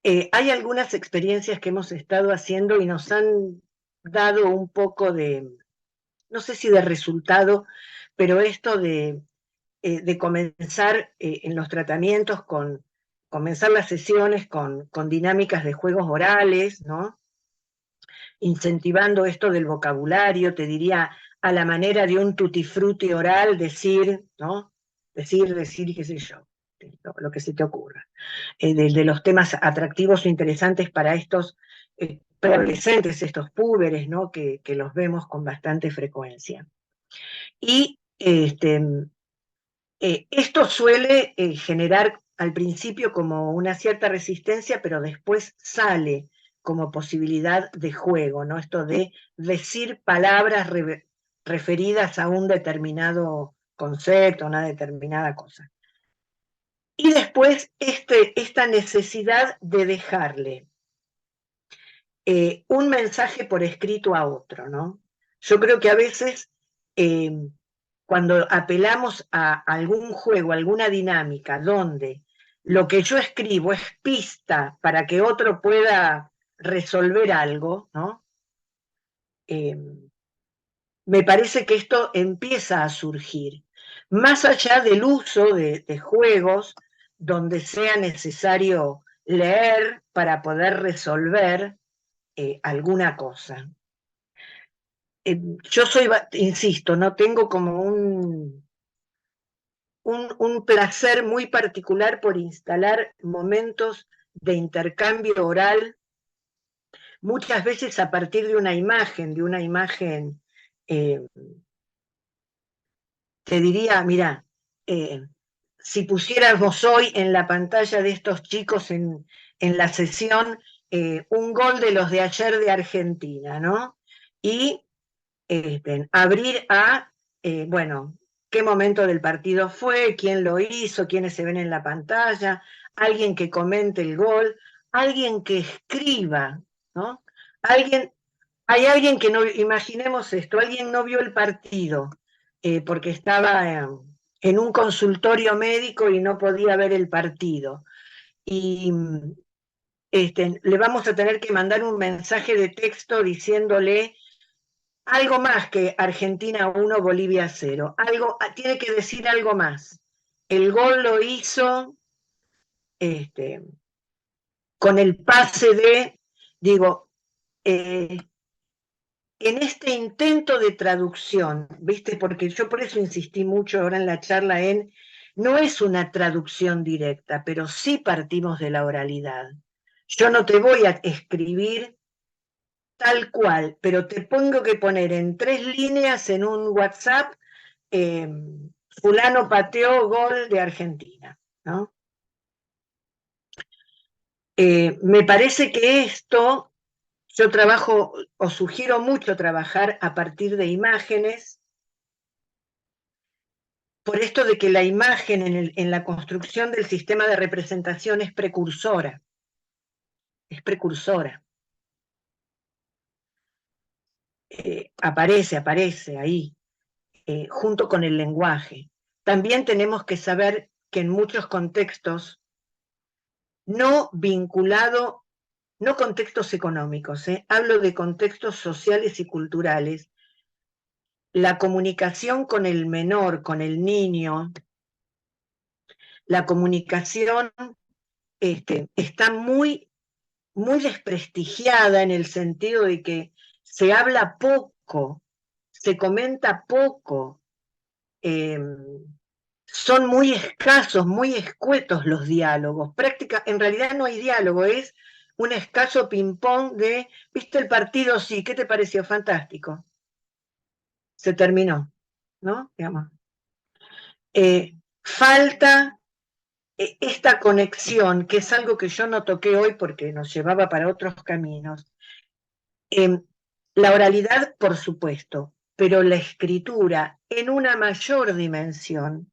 hay algunas experiencias que hemos estado haciendo y nos han dado un poco de, no sé si de resultado, pero esto de comenzar en los tratamientos comenzar las sesiones con dinámicas de juegos orales, ¿no? Incentivando esto del vocabulario, te diría, a la manera de un tutti frutti oral, decir, ¿no? Decir, qué sé yo, lo que se te ocurra. De los temas atractivos o interesantes para estos preadolescentes, estos púberes, ¿no? Que los vemos con bastante frecuencia. Y esto suele generar al principio como una cierta resistencia, pero después sale como posibilidad de juego, ¿no? Esto de decir palabras referidas a un determinado concepto, a una determinada cosa. Y después esta necesidad de dejarle un mensaje por escrito a otro, ¿no? Yo creo que a veces cuando apelamos a algún juego, a alguna dinámica donde lo que yo escribo es pista para que otro pueda resolver algo, ¿no? Me parece que esto empieza a surgir, más allá del uso de juegos donde sea necesario leer para poder resolver alguna cosa. Yo soy, insisto, no tengo como un placer muy particular por instalar momentos de intercambio oral, muchas veces a partir de una imagen, te diría, mira, si pusiéramos hoy en la pantalla de estos chicos en la sesión un gol de los de ayer de Argentina, ¿no? Y abrir a, bueno, qué momento del partido fue, quién lo hizo, quiénes se ven en la pantalla, alguien que comente el gol, alguien que escriba, ¿no? Hay alguien que no, imaginemos esto, alguien no vio el partido porque estaba en un consultorio médico y no podía ver el partido. Y le vamos a tener que mandar un mensaje de texto diciéndole algo más que Argentina 1, Bolivia 0. Algo, tiene que decir algo más. El gol lo hizo con el pase de, digo, en este intento de traducción, ¿viste? Porque yo por eso insistí mucho ahora en la charla no es una traducción directa, pero sí partimos de la oralidad. Yo no te voy a escribir tal cual, pero te tengo que poner en 3 líneas en un WhatsApp, fulano pateó gol de Argentina, ¿no? Me parece que esto, yo trabajo, o sugiero mucho trabajar a partir de imágenes, por esto de que la imagen en la construcción del sistema de representación es precursora. Es precursora. Aparece ahí, junto con el lenguaje. También tenemos que saber que en muchos contextos, no vinculado, no contextos económicos, hablo de contextos sociales y culturales, la comunicación con el menor, con el niño, la comunicación está muy, muy desprestigiada en el sentido de que se habla poco, se comenta poco, son muy escasos, muy escuetos los diálogos. En realidad no hay diálogo, es un escaso ping-pong de, ¿viste el partido? Sí, ¿qué te pareció? Fantástico. Se terminó, ¿no? Digamos. Falta esta conexión, que es algo que yo no toqué hoy porque nos llevaba para otros caminos. La oralidad, por supuesto, pero la escritura en una mayor dimensión,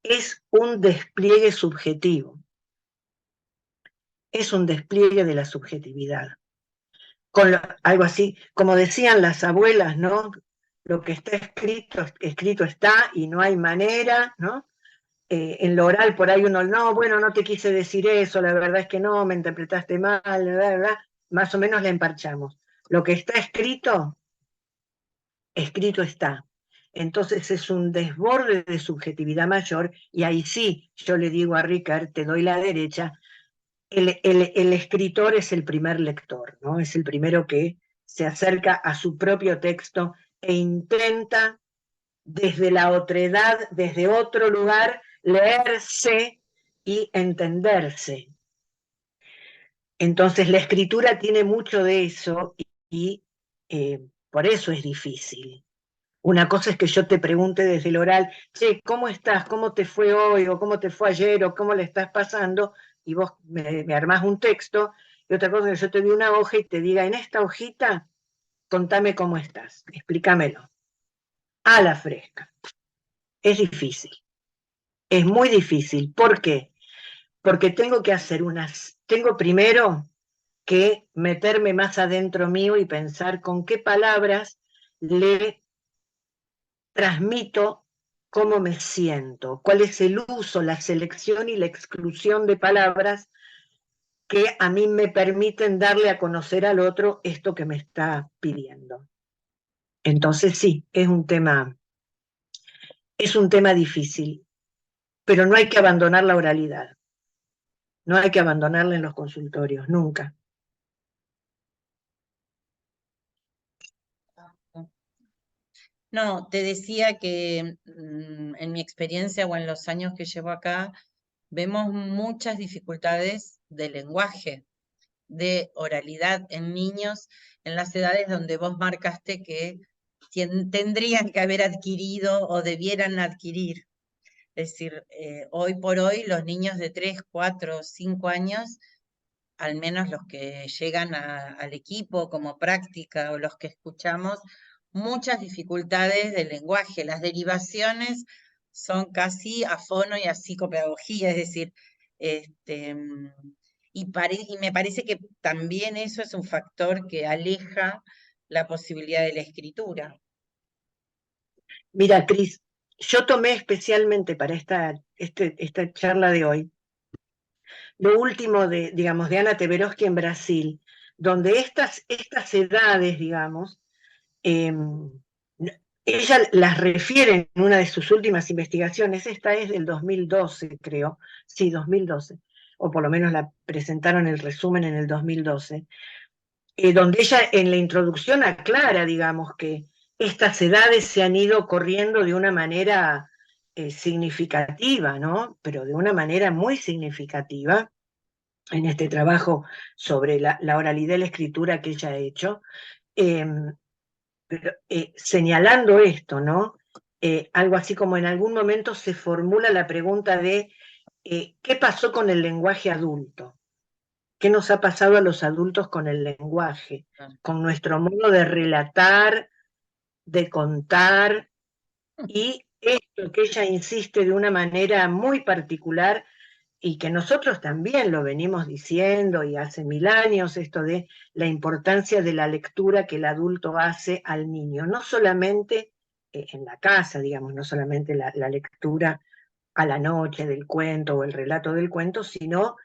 es un despliegue subjetivo, es un despliegue de la subjetividad. Algo así, como decían las abuelas, ¿no? Lo que está escrito está y no hay manera, ¿no? En lo oral por ahí uno, no, bueno, no te quise decir eso, la verdad es que no, me interpretaste mal, ¿verdad? Más o menos la emparchamos. Lo que está escrito está. Entonces es un desborde de subjetividad mayor, y ahí sí, yo le digo a Ricard, te doy la derecha, el escritor es el primer lector, ¿no? Es el primero que se acerca a su propio texto e intenta desde la otredad, desde otro lugar, leerse y entenderse. Entonces la escritura tiene mucho de eso y por eso es difícil. Una cosa es que yo te pregunte desde el oral, che, ¿cómo estás? ¿Cómo te fue hoy? ¿O cómo te fue ayer? ¿O cómo le estás pasando? Y vos me armás un texto. Y otra cosa es que yo te doy una hoja y te diga, en esta hojita, contame cómo estás, explícamelo. A la fresca. Es difícil. Es muy difícil. ¿Por qué? Porque tengo primero que meterme más adentro mío y pensar con qué palabras le transmito cómo me siento, cuál es el uso, la selección y la exclusión de palabras que a mí me permiten darle a conocer al otro esto que me está pidiendo. Entonces sí, es un tema difícil, pero no hay que abandonar la oralidad, no hay que abandonarla en los consultorios, nunca. No, te decía que en mi experiencia o en los años que llevo acá, vemos muchas dificultades de lenguaje, de oralidad en niños, en las edades donde vos marcaste que tendrían que haber adquirido o debieran adquirir. Es decir, hoy por hoy los niños de 3, 4, 5 años, al menos los que llegan al equipo como práctica o los que escuchamos, muchas dificultades del lenguaje. Las derivaciones son casi a fono y a psicopedagogía, es decir, y me parece que también eso es un factor que aleja la posibilidad de la escritura. Mira, Cris, yo tomé especialmente para esta charla de hoy lo último digamos, de Ana Teberoski en Brasil, donde estas edades, digamos, ella las refiere en una de sus últimas investigaciones, esta es del 2012, creo, sí, 2012, o por lo menos la presentaron el resumen en el 2012, donde ella en la introducción aclara, digamos, que estas edades se han ido corriendo de una manera significativa, ¿no? Pero de una manera muy significativa, en este trabajo sobre la oralidad y la escritura que ella ha hecho, señalando esto, ¿no? Algo así como en algún momento se formula la pregunta de ¿qué pasó con el lenguaje adulto? ¿Qué nos ha pasado a los adultos con el lenguaje? Con nuestro modo de relatar, de contar, y esto que ella insiste de una manera muy particular, y que nosotros también lo venimos diciendo, y hace 1000 años, esto de la importancia de la lectura que el adulto hace al niño, no solamente en la casa, digamos, no solamente la lectura a la noche del cuento o el relato del cuento, sino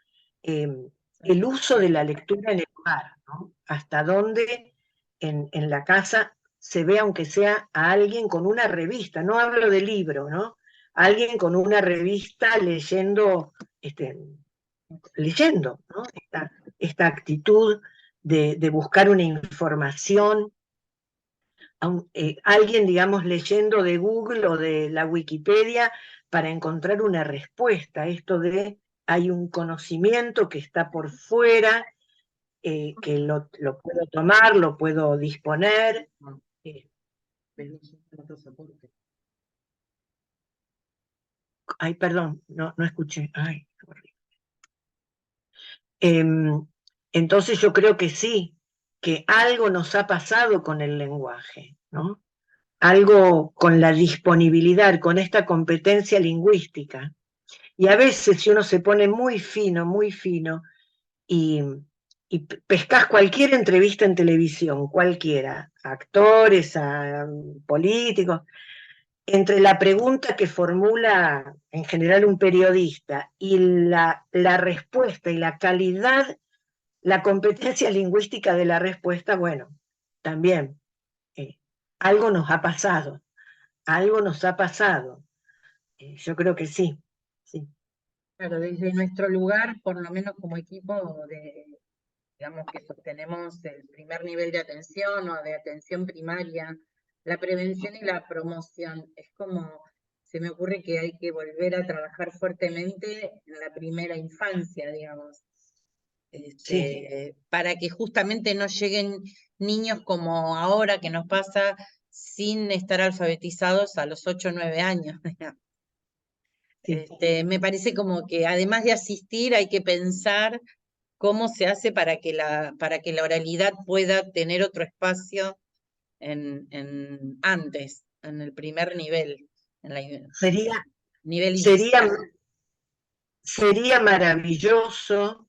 el uso de la lectura en el hogar, ¿no? Hasta dónde en la casa se ve, aunque sea a alguien con una revista, no hablo de libro, ¿no? Alguien con una revista leyendo, ¿no? Esta actitud de buscar una información, alguien, digamos, leyendo de Google o de la Wikipedia para encontrar una respuesta, esto de hay un conocimiento que está por fuera, que lo puedo tomar, lo puedo disponer. Ay, perdón, no escuché. Ay, entonces yo creo que sí, que algo nos ha pasado con el lenguaje, ¿no? Algo con la disponibilidad, con esta competencia lingüística. Y a veces si uno se pone muy fino, y pescas cualquier entrevista en televisión, cualquiera, a actores, a políticos, entre la pregunta que formula en general un periodista y la respuesta y la calidad, la competencia lingüística de la respuesta, bueno, también algo nos ha pasado, algo nos ha pasado. Yo creo que sí, sí. Claro, desde nuestro lugar, por lo menos como equipo digamos que sostenemos el primer nivel de atención o de atención primaria, la prevención y la promoción, es como, se me ocurre que hay que volver a trabajar fuertemente en la primera infancia, digamos, Sí. para que justamente no lleguen niños como ahora que nos pasa sin estar alfabetizados a los 8 o 9 años. Sí. Me parece como que además de asistir hay que pensar cómo se hace para que la oralidad pueda tener otro espacio antes, en el primer nivel, nivel inicial. Sería maravilloso,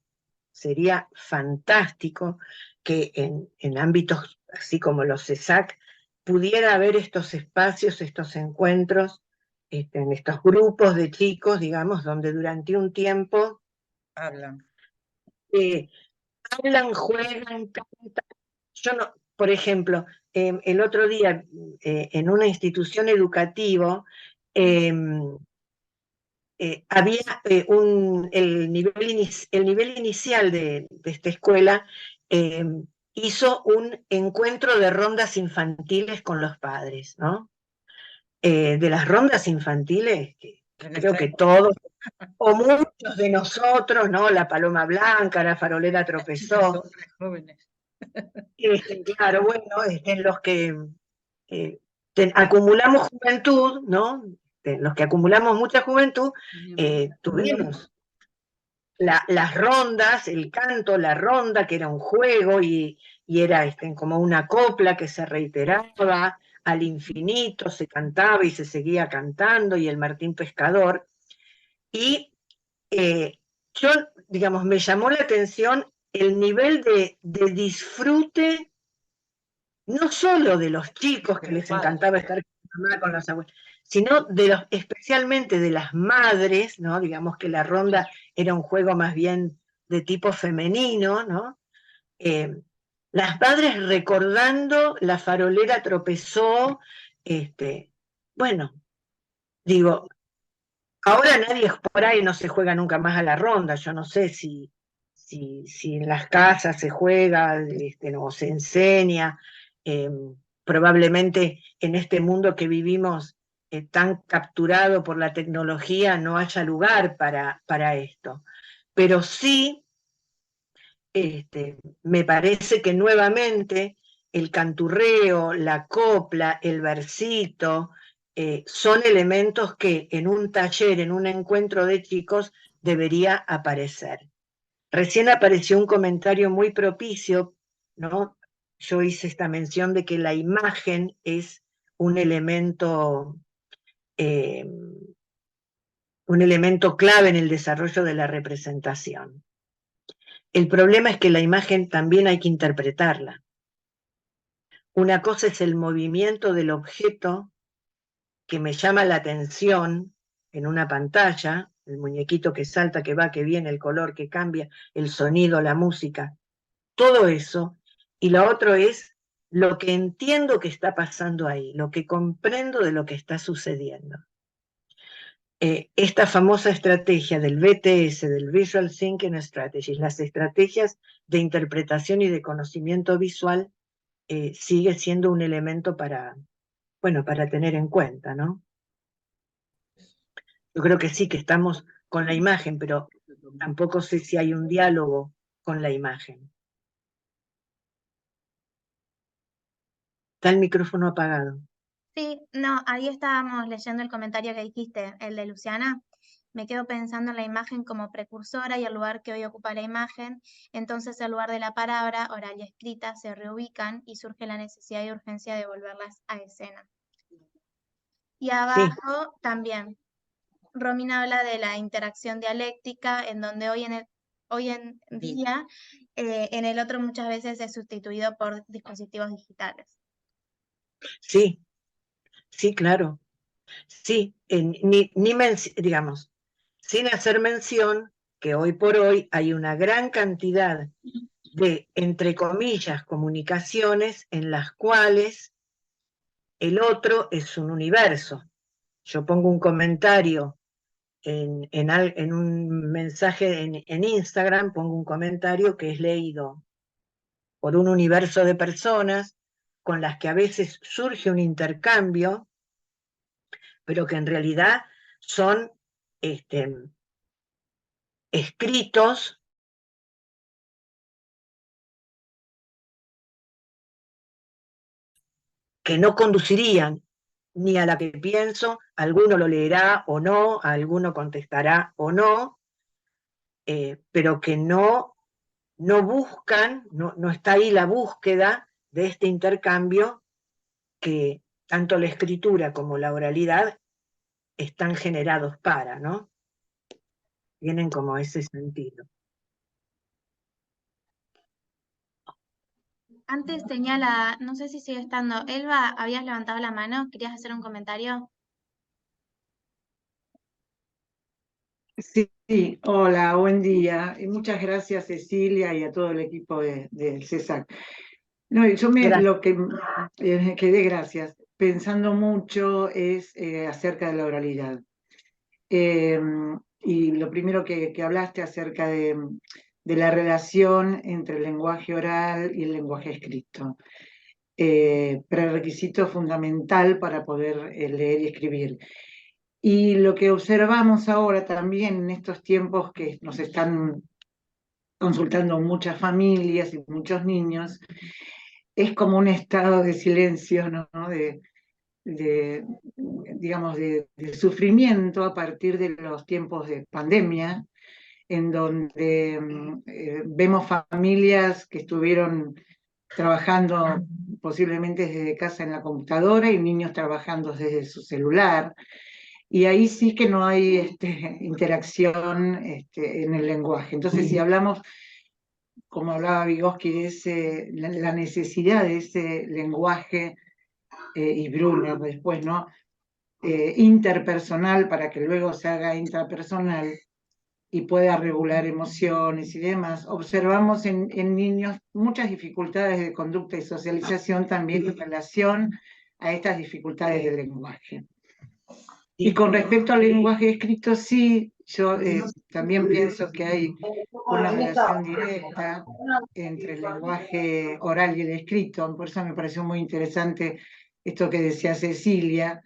sería fantástico que en ámbitos así como los CESAC pudiera haber estos espacios, estos encuentros, en estos grupos de chicos, digamos, donde durante un tiempo hablan, juegan, cantan. Yo no, por ejemplo, el otro día en una institución educativa había el nivel inicial de esta escuela hizo un encuentro de rondas infantiles con los padres, ¿no? De las rondas infantiles, que creo que todos, o muchos de nosotros, ¿no? La paloma blanca, la farolera tropezó. jóvenes. Claro, bueno, en los que acumulamos juventud, ¿no? Los que acumulamos mucha juventud, tuvimos las rondas, el canto, la ronda, que era un juego y era como una copla que se reiteraba al infinito, se cantaba y se seguía cantando, y el Martín Pescador. Y yo, digamos, me llamó la atención el nivel de disfrute, no solo de los chicos que les encantaba estar con mamá, con los abuelos, sino especialmente de las madres, ¿no? Digamos que la ronda era un juego más bien de tipo femenino, ¿no? Las madres recordando la farolera tropezó, bueno, digo, ahora nadie por ahí no se juega nunca más a la ronda, yo no sé si en las casas se juega, o se enseña, probablemente en este mundo que vivimos tan capturado por la tecnología no haya lugar para esto, pero sí me parece que nuevamente el canturreo, la copla, el versito, son elementos que en un taller, en un encuentro de chicos, debería aparecer. Recién apareció un comentario muy propicio, ¿no? Yo hice esta mención de que la imagen es un elemento clave en el desarrollo de la representación. El problema es que la imagen también hay que interpretarla. Una cosa es el movimiento del objeto que me llama la atención en una pantalla, el muñequito que salta, que va, que viene, el color que cambia, el sonido, la música, todo eso. Y lo otro es lo que entiendo que está pasando ahí, lo que comprendo de lo que está sucediendo. Esta famosa estrategia del BTS, del Visual Thinking Strategies, las estrategias de interpretación y de conocimiento visual, sigue siendo un elemento para tener en cuenta, ¿no? Yo creo que sí, que estamos con la imagen, pero tampoco sé si hay un diálogo con la imagen. Está el micrófono apagado. Sí, no, ahí estábamos leyendo el comentario que dijiste, el de Luciana. Me quedo pensando en la imagen como precursora y el lugar que hoy ocupa la imagen. Entonces, el lugar de la palabra oral y escrita se reubican y surge la necesidad y urgencia de volverlas a escena. Y abajo también, Romina habla de la interacción dialéctica, en donde hoy en día, en el otro muchas veces es sustituido por dispositivos digitales. Sí, sí, claro. Sí, digamos, sin hacer mención que hoy por hoy hay una gran cantidad de, entre comillas, comunicaciones en las cuales el otro es un universo. Yo pongo un comentario en un mensaje en Instagram, pongo un comentario que es leído por un universo de personas con las que a veces surge un intercambio, pero que en realidad son escritos que no conducirían ni a la que pienso, alguno lo leerá o no, alguno contestará o no, pero que no buscan, no está ahí la búsqueda de este intercambio que tanto la escritura como la oralidad están generados para, ¿no? Tienen como ese sentido. Antes tenía no sé si sigue estando, Elba, habías levantado la mano, ¿querías hacer un comentario? Sí, hola, buen día. Y muchas gracias, Cecilia, y a todo el equipo del CESAC. No, lo que quedé, gracias, pensando mucho es acerca de la oralidad. Y lo primero que hablaste acerca de la relación entre el lenguaje oral y el lenguaje escrito. Prerequisito fundamental para poder leer y escribir. Y lo que observamos ahora también en estos tiempos que nos están consultando muchas familias y muchos niños, es como un estado de silencio, ¿no? Digamos, de sufrimiento a partir de los tiempos de pandemia, en donde vemos familias que estuvieron trabajando posiblemente desde casa en la computadora y niños trabajando desde su celular. Y ahí sí que no hay interacción en el lenguaje. Entonces, si hablamos, como hablaba Vygotsky, de la necesidad de ese lenguaje, y Brunner después, ¿no? Interpersonal, para que luego se haga intrapersonal y pueda regular emociones y demás, observamos en niños muchas dificultades de conducta y socialización también en relación a estas dificultades del lenguaje. Y con respecto al lenguaje escrito, sí, yo también pienso que hay una relación directa entre el lenguaje oral y el escrito, por eso me pareció muy interesante esto que decía Cecilia,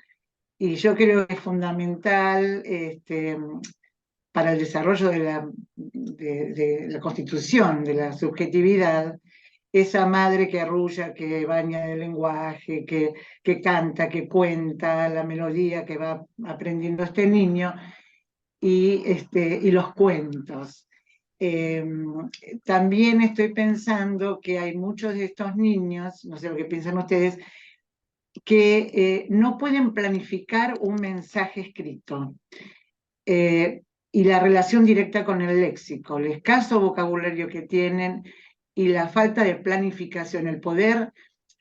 y yo creo que es fundamental para el desarrollo de la constitución, de la subjetividad, esa madre que arrulla, que baña el lenguaje, que canta, que cuenta la melodía que va aprendiendo este niño, y los cuentos. También estoy pensando que hay muchos de estos niños, no sé lo que piensan ustedes, que no pueden planificar un mensaje escrito. Y la relación directa con el léxico, el escaso vocabulario que tienen y la falta de planificación, el poder,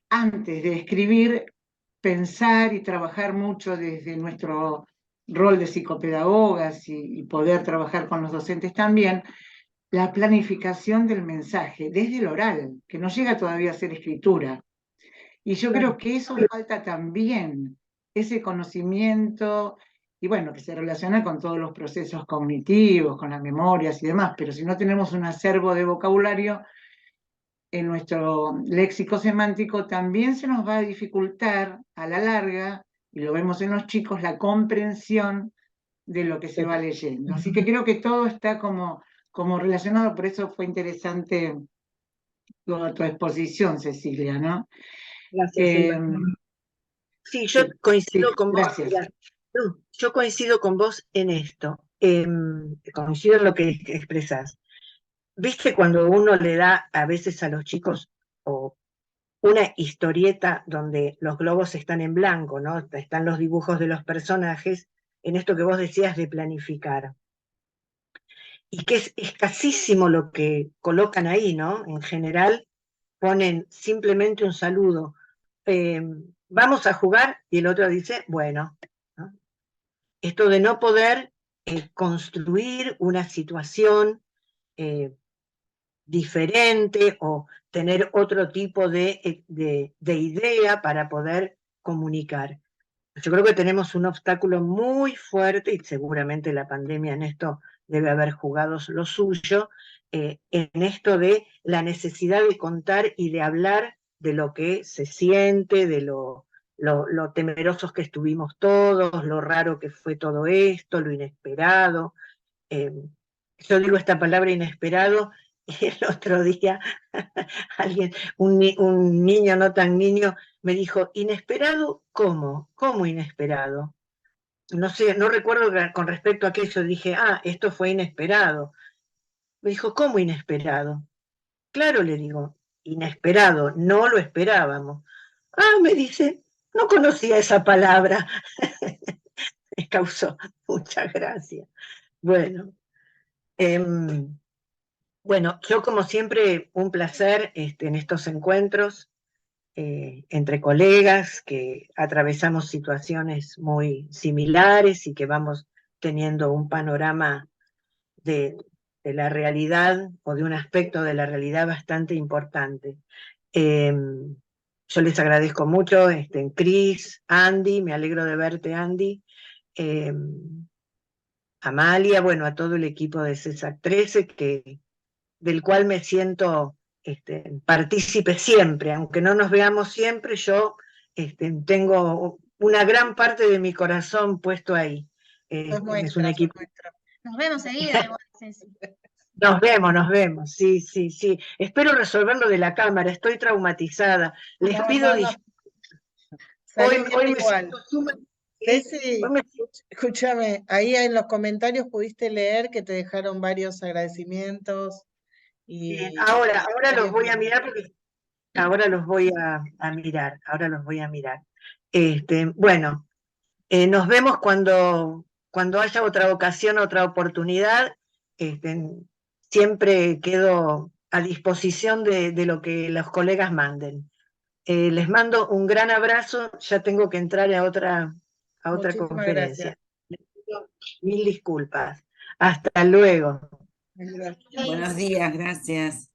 antes de escribir, pensar y trabajar mucho desde nuestro rol de psicopedagogas y poder trabajar con los docentes también, la planificación del mensaje, desde el oral, que no llega todavía a ser escritura. Y yo creo que eso falta también, ese conocimiento, y bueno, que se relaciona con todos los procesos cognitivos, con las memorias y demás, pero si no tenemos un acervo de vocabulario, en nuestro léxico semántico también se nos va a dificultar a la larga, y lo vemos en los chicos, la comprensión de lo que se va leyendo. Así que creo que todo está como relacionado, por eso fue interesante toda tu exposición, Cecilia, ¿no? Gracias. Sí, yo coincido sí, con vos. gracias. Mira, no, yo coincido con vos en esto. Coincido en lo que expresás. ¿Viste cuando uno le da a veces a los chicos o una historieta donde los globos están en blanco, ¿no? Están los dibujos de los personajes, en esto que vos decías de planificar? Y que es escasísimo lo que colocan ahí, ¿no? En general ponen simplemente un saludo. Vamos a jugar, y el otro dice, bueno, ¿no? Esto de no poder construir una situación diferente o tener otro tipo de idea para poder comunicar. Yo creo que tenemos un obstáculo muy fuerte, y seguramente la pandemia en esto debe haber jugado lo suyo, en esto de la necesidad de contar y de hablar de lo que se siente, de lo temerosos que estuvimos todos, lo raro que fue todo esto, lo inesperado. Yo digo esta palabra inesperado, y el otro día un niño no tan niño me dijo, ¿inesperado cómo? ¿Cómo inesperado? No sé, no recuerdo con respecto a aquello, dije, esto fue inesperado. Me dijo, ¿cómo inesperado? Claro, le digo, inesperado, no lo esperábamos. Me dice, no conocía esa palabra. Me causó mucha gracia. Bueno, yo como siempre, un placer en estos encuentros entre colegas que atravesamos situaciones muy similares y que vamos teniendo un panorama de la realidad o de un aspecto de la realidad bastante importante. Yo les agradezco mucho, Cris, Andy, me alegro de verte, Andy, Amalia, bueno, a todo el equipo de CESAC 13, del cual me siento partícipe siempre, aunque no nos veamos siempre, yo tengo una gran parte de mi corazón puesto ahí. Es un equipo. Nos vemos seguido, igual, Ceci. Nos vemos, sí, sí, sí. Espero resolver lo de la cámara, estoy traumatizada. Les No, pido no, no. disculpas. Salió Hoy bien me igual. siento sumamente... Ceci, hoy me- escúchame, ahí en los comentarios pudiste leer que te dejaron varios agradecimientos y ahora los varios voy a bien. mirar porque ahora los voy a mirar, ahora los voy a mirar. Bueno, nos vemos cuando haya otra ocasión, otra oportunidad. Siempre quedo a disposición de lo que los colegas manden. Les mando un gran abrazo, ya tengo que entrar a otra Muchísimas conferencia. gracias. Les pido mil disculpas. Hasta luego. Gracias. Buenos días, gracias.